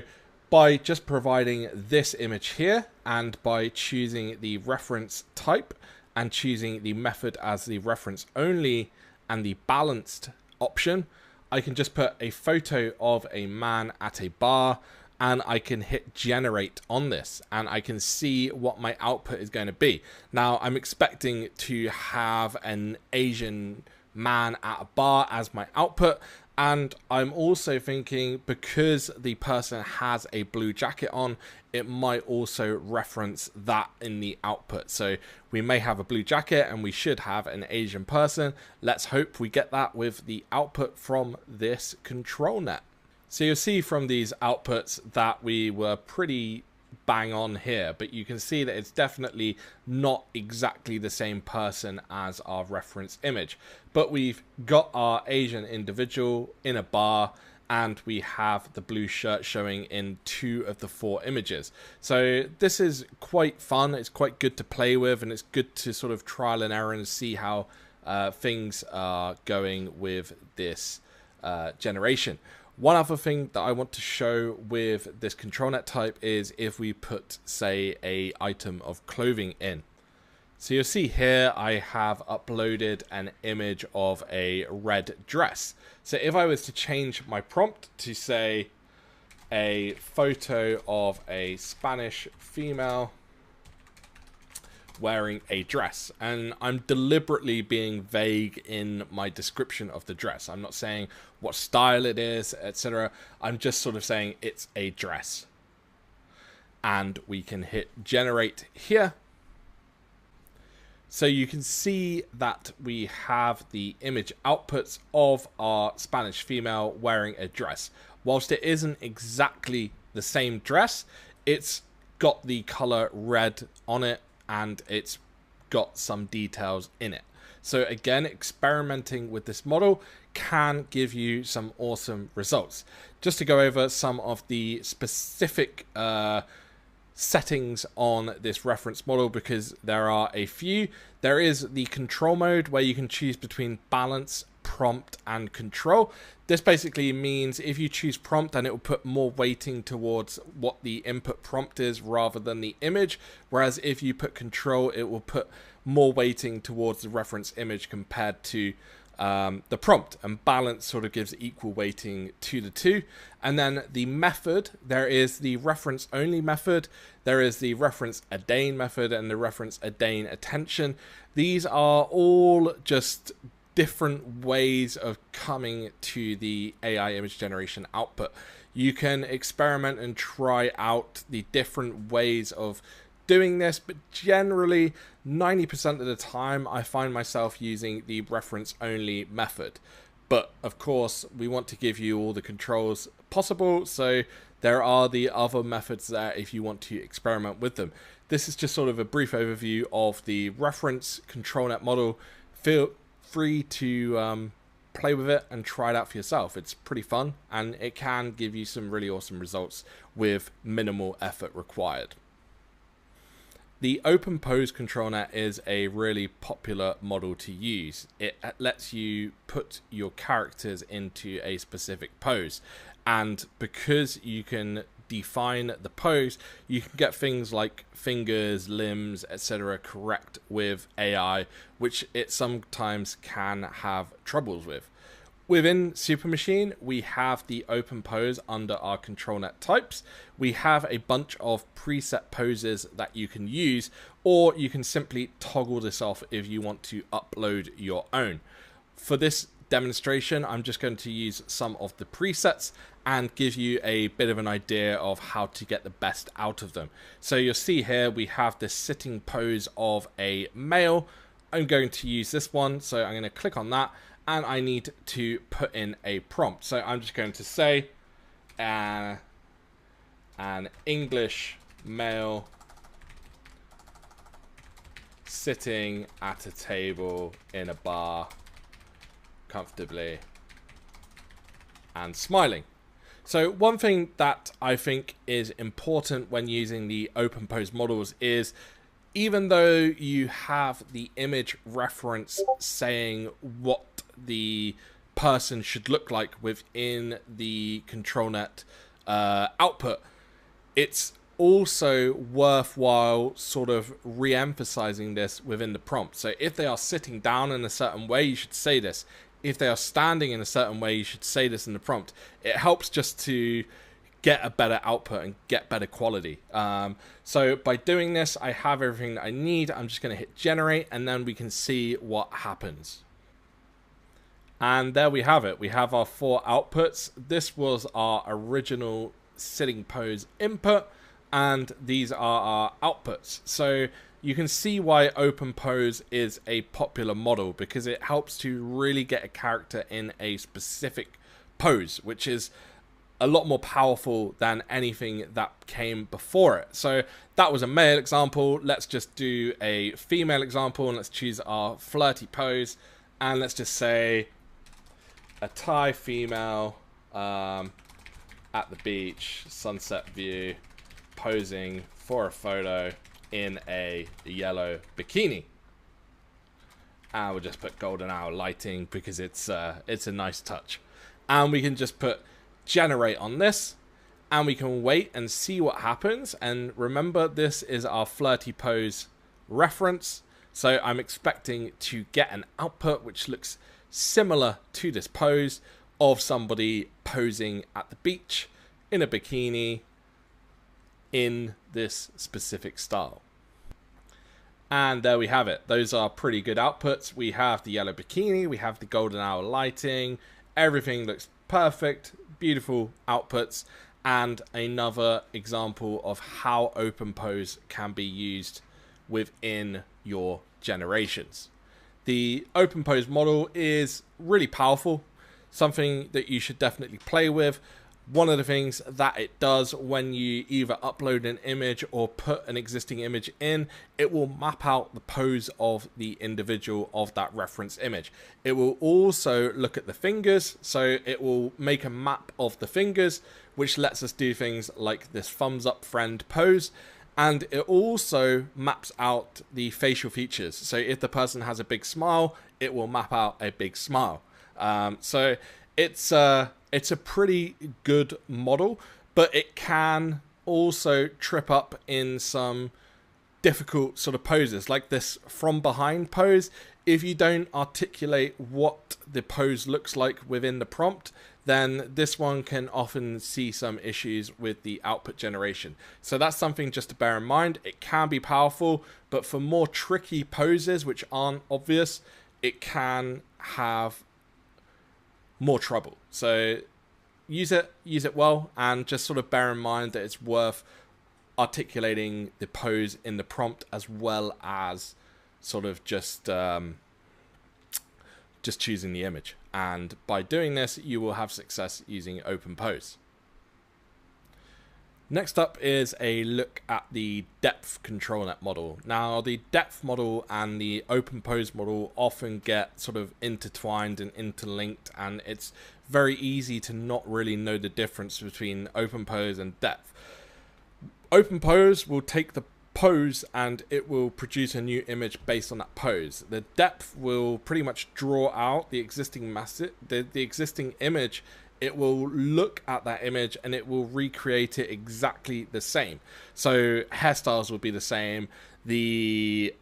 by just providing this image here and by choosing the reference type and choosing the method as the reference only and the balanced option, I can just put a photo of a man at a bar and I can hit generate on this and I can see what my output is going to be. Now I'm expecting to have an Asian man at a bar as my output, and I'm also thinking because the person has a blue jacket on, it might also reference that in the output. So we may have a blue jacket and we should have an Asian person. Let's hope we get that with the output from this control net. So you'll see from these outputs that we were pretty bang on here, but you can see that it's definitely not exactly the same person as our reference image. But we've got our Asian individual in a bar and we have the blue shirt showing in 2 of the 4 images. So this is quite fun, it's quite good to play with, and it's good to sort of trial and error and see how things are going with this generation. One other thing that I want to show with this control net type is if we put, say, a item of clothing in. So you'll see here I have uploaded an image of a red dress. So if I was to change my prompt to, say, a photo of a Spanish female wearing a dress, and I'm deliberately being vague in my description of the dress. I'm not saying what style it is, etc. I'm just sort of saying it's a dress. And we can hit generate here. So you can see that we have the image outputs of our Spanish female wearing a dress. Whilst it isn't exactly the same dress, it's got the color red on it and it's got some details in it. So again, experimenting with this model can give you some awesome results. Just to go over some of the specific settings on this reference model, because there are a few. There is the control mode where you can choose between balance, prompt and control. This basically means if you choose prompt, then it will put more weighting towards what the input prompt is rather than the image, whereas if you put control, it will put more weighting towards the reference image compared to the prompt, and balance sort of gives equal weighting to the two. And then the method, there is the reference only method, there is the reference attain method, and the reference attain attention. These are all just different ways of coming to the AI image generation output. You can experiment and try out the different ways of doing this, but generally 90% of the time I find myself using the reference only method. But of course we want to give you all the controls possible, so there are the other methods there if you want to experiment with them. This is just sort of a brief overview of the reference control net model. Feel free to play with it and try it out for yourself. It's pretty fun and it can give you some really awesome results with minimal effort required. The open pose control net is a really popular model to use. It lets you put your characters into a specific pose, and because you can define the pose, you can get things like fingers, limbs, etc. correct with AI, which it sometimes can have troubles with. Within SUPERMACHINE, we have the open pose under our control net types. We have a bunch of preset poses that you can use, or you can simply toggle this off if you want to upload your own. For this demonstration, I'm just going to use some of the presets and give you a bit of an idea of how to get the best out of them. So you'll see here we have this sitting pose of a male. I'm going to use this one, so I'm going to click on that, and I need to put in a prompt. So I'm just going to say an English male sitting at a table in a bar comfortably and smiling. So one thing that I think is important when using the open pose models is, even though you have the image reference saying what the person should look like within the ControlNet output, it's also worthwhile sort of re-emphasizing this within the prompt. So if they are sitting down in a certain way, you should say this. If they are standing in a certain way, you should say this in the prompt. It helps just to get a better output and get better quality. So by doing this, I have everything that I need. I'm just going to hit generate, and then we can see what happens. And there we have it. We have our 4 outputs. This was our original sitting pose input, and these are our outputs. So you can see why open pose is a popular model, because it helps to really get a character in a specific pose, which is a lot more powerful than anything that came before it. So that was a male example. Let's just do a female example, and let's choose our flirty pose, and let's just say a Thai female at the beach, sunset view, posing for a photo in a yellow bikini. And we'll just put golden hour lighting because it's a nice touch. And we can just put generate on this, and we can wait and see what happens. And remember, this is our flirty pose reference, so I'm expecting to get an output which looks similar to this pose of somebody posing at the beach in a bikini in this specific style. And there we have it. Those are pretty good outputs. We have the yellow bikini, we have the golden hour lighting, everything looks perfect, beautiful outputs, and another example of how open pose can be used within your generations. The open pose model is really powerful, something that you should definitely play with. One of the things that it does when you either upload an image or put an existing image in, it will map out the pose of the individual of that reference image. It will also look at the fingers, so it will make a map of the fingers, which lets us do things like this thumbs up friend pose. And it also maps out the facial features. So if the person has a big smile, it will map out a big smile. So it's a pretty good model, but it can also trip up in some difficult sort of poses, like this from behind pose. If you don't articulate what the pose looks like within the prompt, then this one can often see some issues with the output generation. So that's something just to bear in mind. It can be powerful, but for more tricky poses which aren't obvious, it can have more trouble. So use it well, and just sort of bear in mind that it's worth articulating the pose in the prompt as well as sort of just choosing the image. And by doing this, you will have success using open pose. Next up is a look at the depth ControlNet model. Now, the depth model and the open pose model often get sort of intertwined and interlinked, and it's very easy to not really know the difference between open pose and depth. Open pose will take the pose and it will produce a new image based on that pose. The depth will pretty much draw out the existing the existing image. It will look at that image and it will recreate it exactly the same. So hairstyles will be the same, the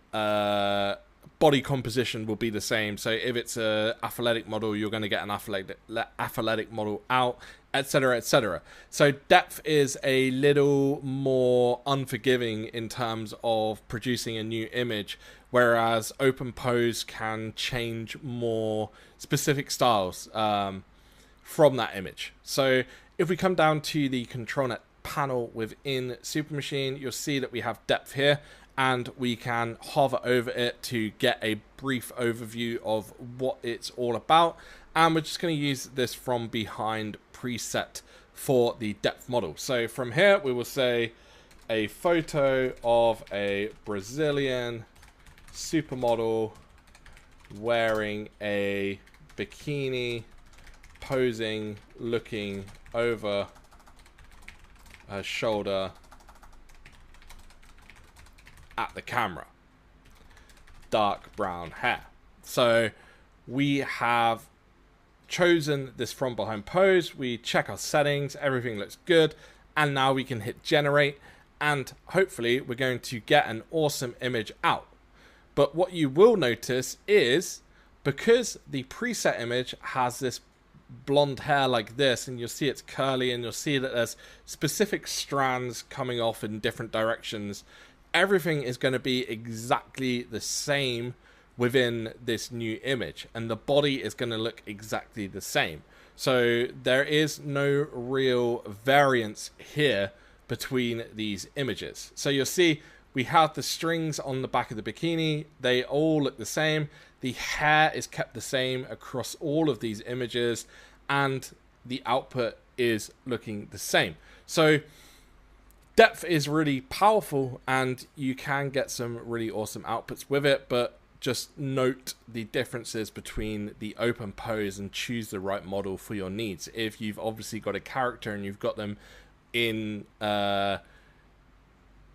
body composition will be the same. So if it's a athletic model, you're going to get an athletic model out, etc., etc. So depth is a little more unforgiving in terms of producing a new image whereas open pose can change more specific styles from that image. So if we come down to the control net panel within SUPERMACHINE, you'll see that we have depth here, and we can hover over it to get a brief overview of what it's all about. And we're just going to use this from behind preset for the depth model. So from here, we will say a photo of a Brazilian supermodel wearing a bikini, posing, looking over her shoulder at the camera. Dark brown hair. So we have chosen this from behind pose. We check our settings, everything looks good, and now we can hit generate, and hopefully we're going to get an awesome image out. But what you will notice is, because the preset image has this blonde hair like this, and you'll see it's curly, and you'll see that there's specific strands coming off in different directions, everything is going to be exactly the same within this new image, and the body is going to look exactly the same. So there is no real variance here between these images. So you'll see we have the strings on the back of the bikini, they all look the same. The hair is kept the same across all of these images, and the output is looking the same. So depth is really powerful, and you can get some really awesome outputs with it, but just note the differences between the open pose and choose the right model for your needs. If you've obviously got a character and you've got them in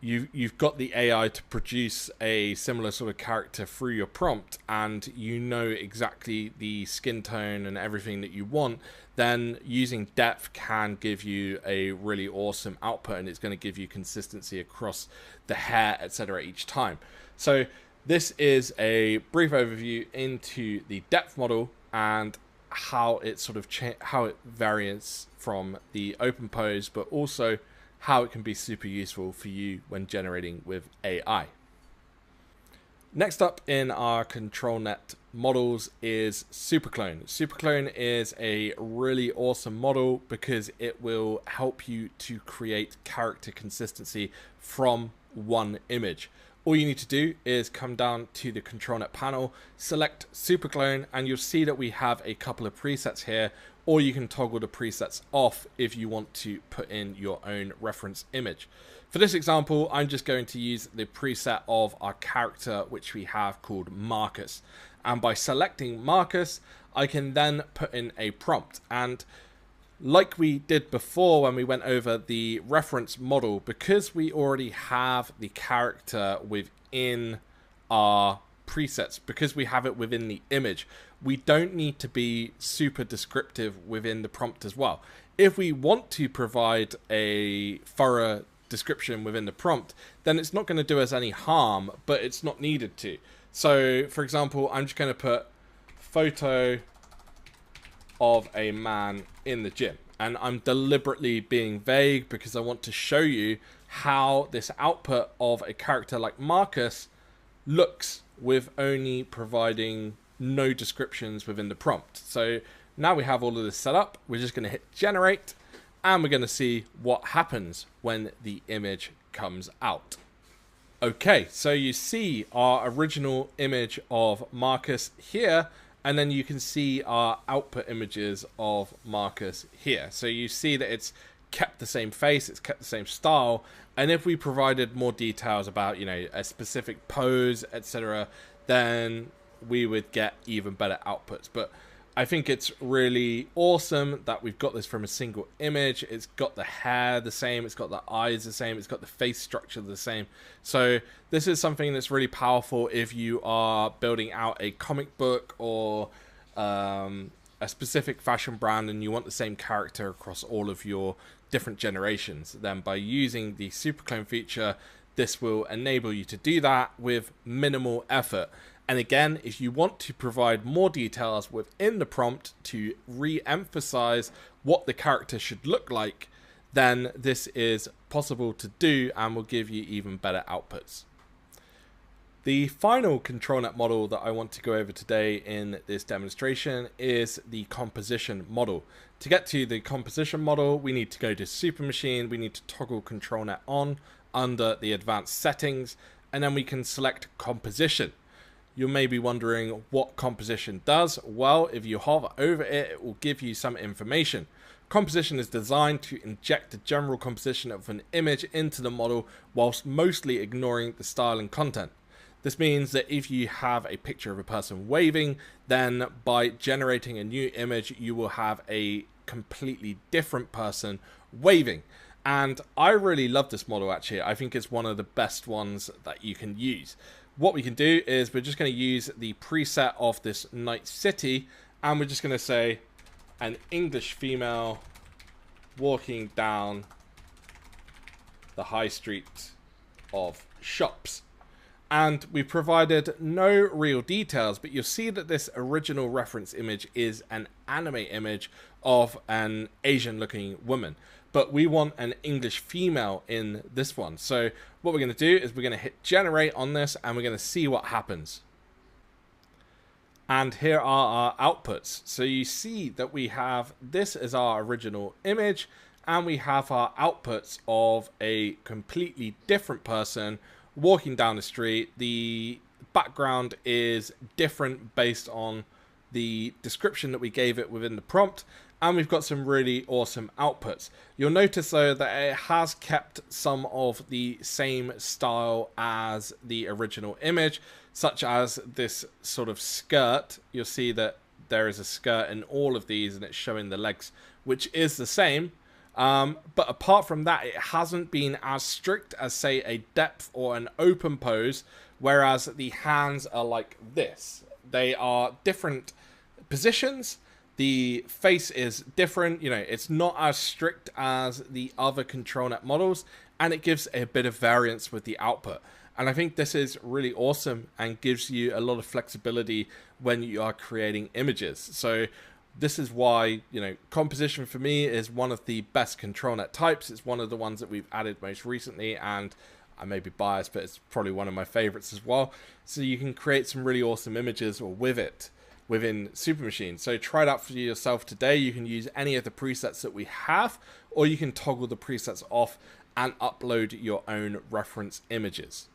you've got the AI to produce a similar sort of character through your prompt, and you know exactly the skin tone and everything that you want, then using depth can give you a really awesome output, and it's going to give you consistency across the hair, etc. each time. So this is a brief overview into the depth model and how it sort of how it varies from the open pose, but also how it can be super useful for you when generating with AI. Next up in our control net models is SuperClone. SuperClone is a really awesome model because it will help you to create character consistency from one image. All you need to do is come down to the control net panel, select SuperClone, and you'll see that we have a couple of presets here, or you can toggle the presets off if you want to put in your own reference image. For this example, I'm just going to use the preset of our character, which we have called Marcus. And by selecting Marcus, I can then put in a prompt. And like we did before when we went over the reference model, because we already have the character within our presets, because we have it within the image, we don't need to be super descriptive within the prompt as well. If we want to provide a thorough description within the prompt, then it's not going to do us any harm, but it's not needed to. So for example, I'm just going to put photo of a man in the gym, and I'm deliberately being vague because I want to show you how this output of a character like Marcus looks with only providing no descriptions within the prompt. So now we have all of this set up, we're just going to hit generate, and we're going to see what happens when the image comes out. Okay, so you see our original image of Marcus here, and then you can see our output images of Marcus here. So you see that it's kept the same face, it's kept the same style, and if we provided more details about, you know, a specific pose, etc., then we would get even better outputs. But I think it's really awesome that we've got this from a single image. It's got the hair the same, it's got the eyes the same, it's got the face structure the same. So this is something that's really powerful if you are building out a comic book or a specific fashion brand and you want the same character across all of your different generations. Then by using the SuperClone feature, this will enable you to do that with minimal effort. And again, if you want to provide more details within the prompt to re-emphasize what the character should look like, then this is possible to do and will give you even better outputs. The final ControlNet model that I want to go over today in this demonstration is the composition model. To get to the composition model, we need to go to SUPERMACHINE, we need to toggle ControlNet on under the advanced settings, and then we can select composition. You may be wondering what composition does. Well, if you hover over it, it will give you some information. Composition is designed to inject the general composition of an image into the model whilst mostly ignoring the style and content. This means that if you have a picture of a person waving, then by generating a new image, you will have a completely different person waving. And I really love this model actually. I think it's one of the best ones that you can use. What we can do is we're just going to use the preset of this night city, and we're just going to say an English female walking down the high street of shops. And we provided no real details, but you'll see that this original reference image is an anime image of an Asian looking woman. But we want an English female in this one. So what we're going to do is we're going to hit generate on this, and we're going to see what happens. And here are our outputs. So you see that we have this as our original image, and we have our outputs of a completely different person walking down the street. The background is different based on the description that we gave it within the prompt, and we've got some really awesome outputs. You'll notice though that it has kept some of the same style as the original image, such as this sort of skirt. You'll see that there is a skirt in all of these and it's showing the legs, which is the same. But apart from that, it hasn't been as strict as, say, a depth or an open pose, whereas the hands are like this. They are different positions. The face is different. You know, it's not as strict as the other ControlNet models, and it gives a bit of variance with the output. And I think this is really awesome and gives you a lot of flexibility when you are creating images. So this is why, you know, composition for me is one of the best ControlNet types. It's one of the ones that we've added most recently, and I may be biased, but it's probably one of my favorites as well. So you can create some really awesome images with it within SUPERMACHINE. So try it out for yourself today. You can use any of the presets that we have, or you can toggle the presets off and upload your own reference images.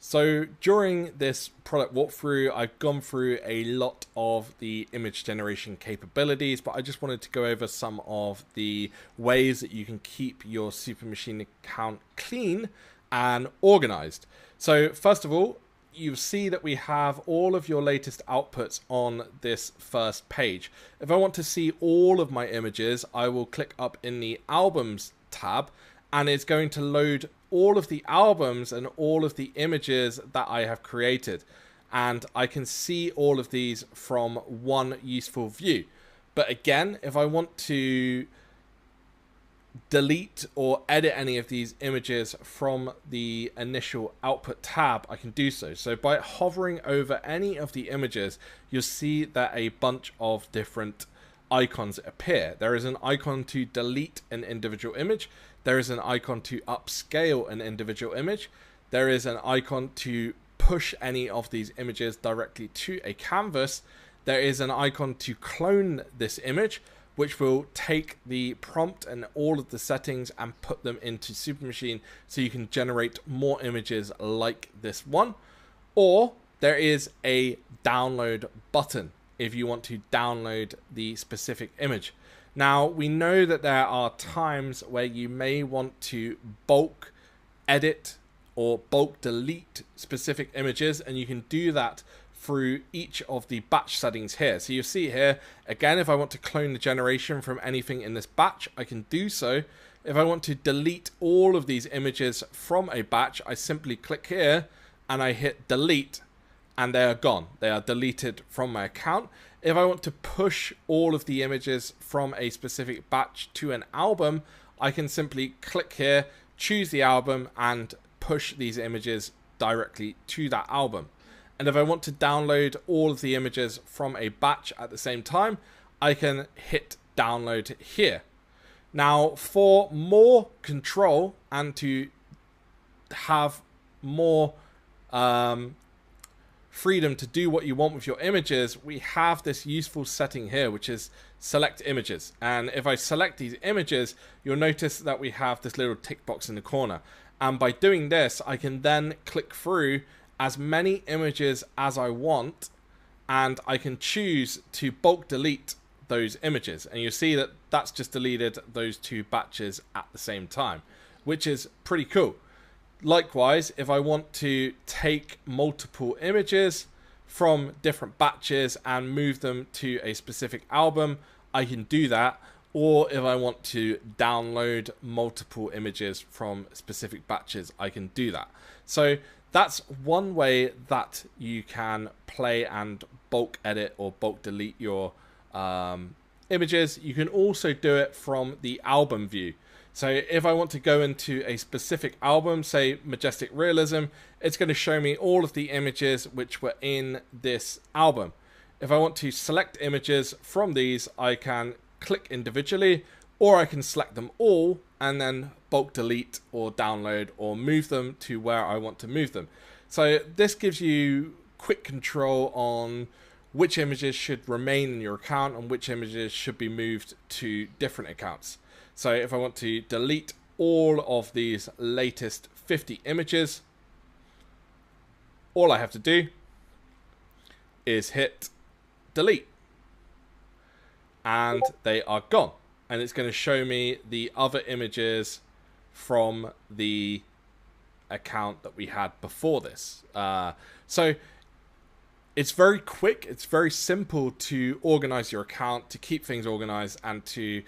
So during this product walkthrough, I've gone through a lot of the image generation capabilities, but I just wanted to go over some of the ways that you can keep your SUPERMACHINE account clean and organized. So first of all, you see that we have all of your latest outputs on this first page. If I want to see all of my images, I will click up in the albums tab, and it's going to load all of the albums and all of the images that I have created. And I can see all of these from one useful view. But again, if I want to delete or edit any of these images from the initial output tab, I can do so. So by hovering over any of the images, you'll see that a bunch of different icons appear. There is an icon to delete an individual image. There is an icon to upscale an individual image. There is an icon to push any of these images directly to a canvas. There is an icon to clone this image, which will take the prompt and all of the settings and put them into SUPERMACHINE so you can generate more images like this one. Or there is a download button if you want to download the specific image. Now, we know that there are times where you may want to bulk edit or bulk delete specific images, and you can do that through each of the batch settings here. So you see here, again, if I want to clone the generation from anything in this batch, I can do so. If I want to delete all of these images from a batch, I simply click here and I hit delete, and they are gone. They are deleted from my account. If I want to push all of the images from a specific batch to an album, I can simply click here, choose the album, and push these images directly to that album. And if I want to download all of the images from a batch at the same time, I can hit download here. Now, for more control and to have more freedom to do what you want with your images, we have this useful setting here, which is select images. And if I select these images, you'll notice that we have this little tick box in the corner. And by doing this, I can then click through as many images as I want, and I can choose to bulk delete those images. And you'll see that that's just deleted those two batches at the same time, which is pretty cool. Likewise, if I want to take multiple images from different batches and move them to a specific album, I can do that. Or if I want to download multiple images from specific batches, I can do that. So that's one way that you can play and bulk edit or bulk delete your images. You can also do it from the album view. So if I want to go into a specific album, say Majestic Realism, it's going to show me all of the images which were in this album. If I want to select images from these, I can click individually, or I can select them all and then bulk delete or download or move them to where I want to move them. So this gives you quick control on which images should remain in your account and which images should be moved to different accounts. So if I want to delete all of these latest 50 images, all I have to do is hit delete and they are gone. And it's going to show me the other images from the account that we had before this. So it's very quick. It's very simple to organize your account, to keep things organized, and to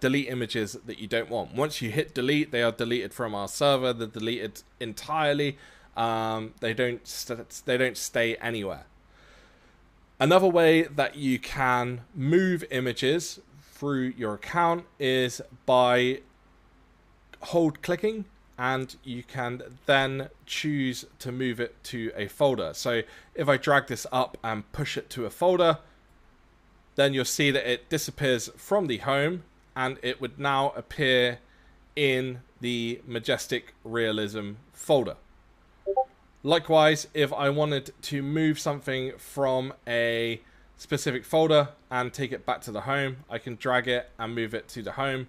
delete images that you don't want. Once you hit delete, they are deleted from our server. They're deleted entirely. They don't stay anywhere. Another way that you can move images through your account is by hold clicking, and you can then choose to move it to a folder. So if I drag this up and push it to a folder, then you'll see that it disappears from the home and it would now appear in the Majestic Realism folder. Likewise, if I wanted to move something from a specific folder and take it back to the home, I can drag it and move it to the home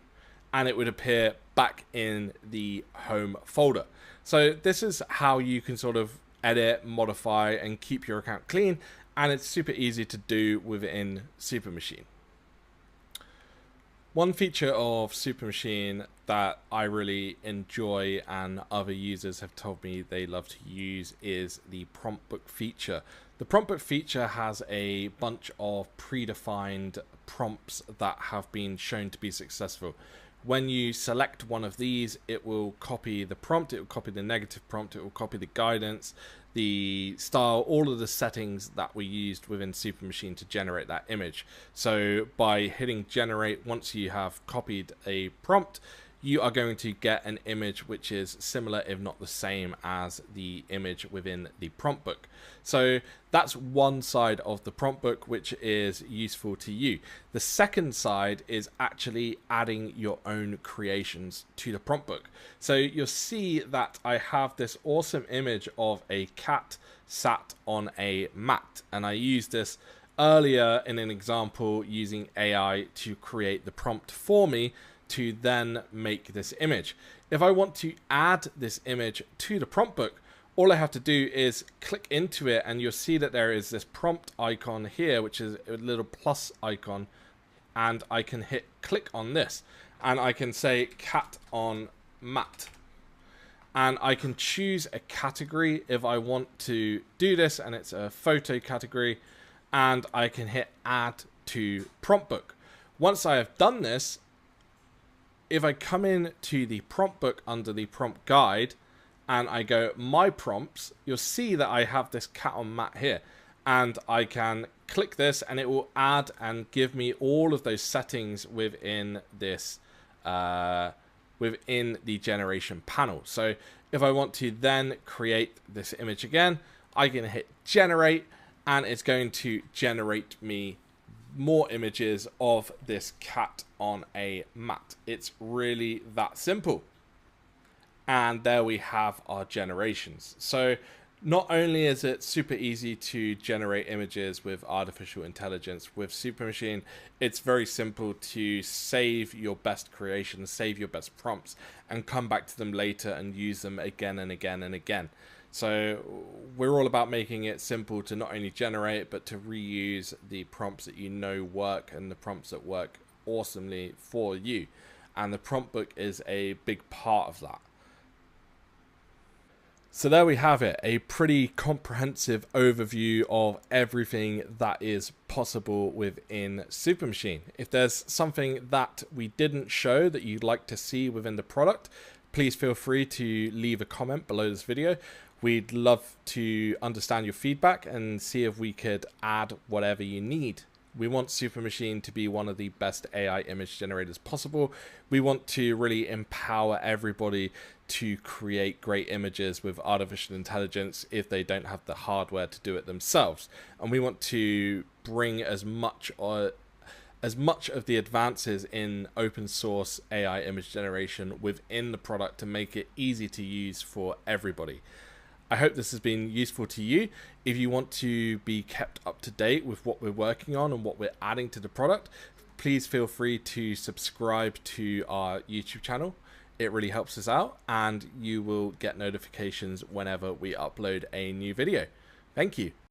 and it would appear back in the home folder. So this is how you can sort of edit, modify, and keep your account clean, and it's super easy to do within SUPERMACHINE. One feature of SUPERMACHINE that I really enjoy and other users have told me they love to use is the prompt book feature. The prompt book feature has a bunch of predefined prompts that have been shown to be successful. When you select one of these, it will copy the prompt, it will copy the negative prompt, it will copy the guidance, the style, all of the settings that we used within SUPERMACHINE to generate that image. So by hitting generate, once you have copied a prompt, you are going to get an image which is similar, if not the same, as the image within the prompt book. So that's one side of the prompt book which is useful to you. The second side is actually adding your own creations to the prompt book. So you'll see that I have this awesome image of a cat sat on a mat, and I used this earlier in an example using AI to create the prompt for me to then make this image. If I want to add this image to the prompt book, all I have to do is click into it, and you'll see that there is this prompt icon here, which is a little plus icon, and I can hit click on this, and I can say cat on mat, and I can choose a category if I want to do this, and it's a photo category, and I can hit add to prompt book. Once I have done this, if I come in to the prompt book under the prompt guide and I go my prompts, you'll see that I have this cat on mat here, and I can click this and it will add and give me all of those settings within this within the generation panel. So if I want to then create this image again, I can hit generate and it's going to generate me more images of this cat on a mat. It's really that simple. And there we have our generations. So not only is it super easy to generate images with artificial intelligence with SuperMachine, it's very simple to save your best creations, save your best prompts, and come back to them later and use them again and again and again. So we're all about making it simple to not only generate, but to reuse the prompts that you know work and the prompts that work awesomely for you. And the prompt book is a big part of that. So there we have it, a pretty comprehensive overview of everything that is possible within SuperMachine. If there's something that we didn't show that you'd like to see within the product, please feel free to leave a comment below this video. We'd love to understand your feedback and see if we could add whatever you need. We want SuperMachine to be one of the best AI image generators possible. We want to really empower everybody to create great images with artificial intelligence if they don't have the hardware to do it themselves. And we want to bring as much of the advances in open source AI image generation within the product to make it easy to use for everybody. I hope this has been useful to you. If you want to be kept up to date with what we're working on and what we're adding to the product, please feel free to subscribe to our YouTube channel. It really helps us out, and you will get notifications whenever we upload a new video. Thank you.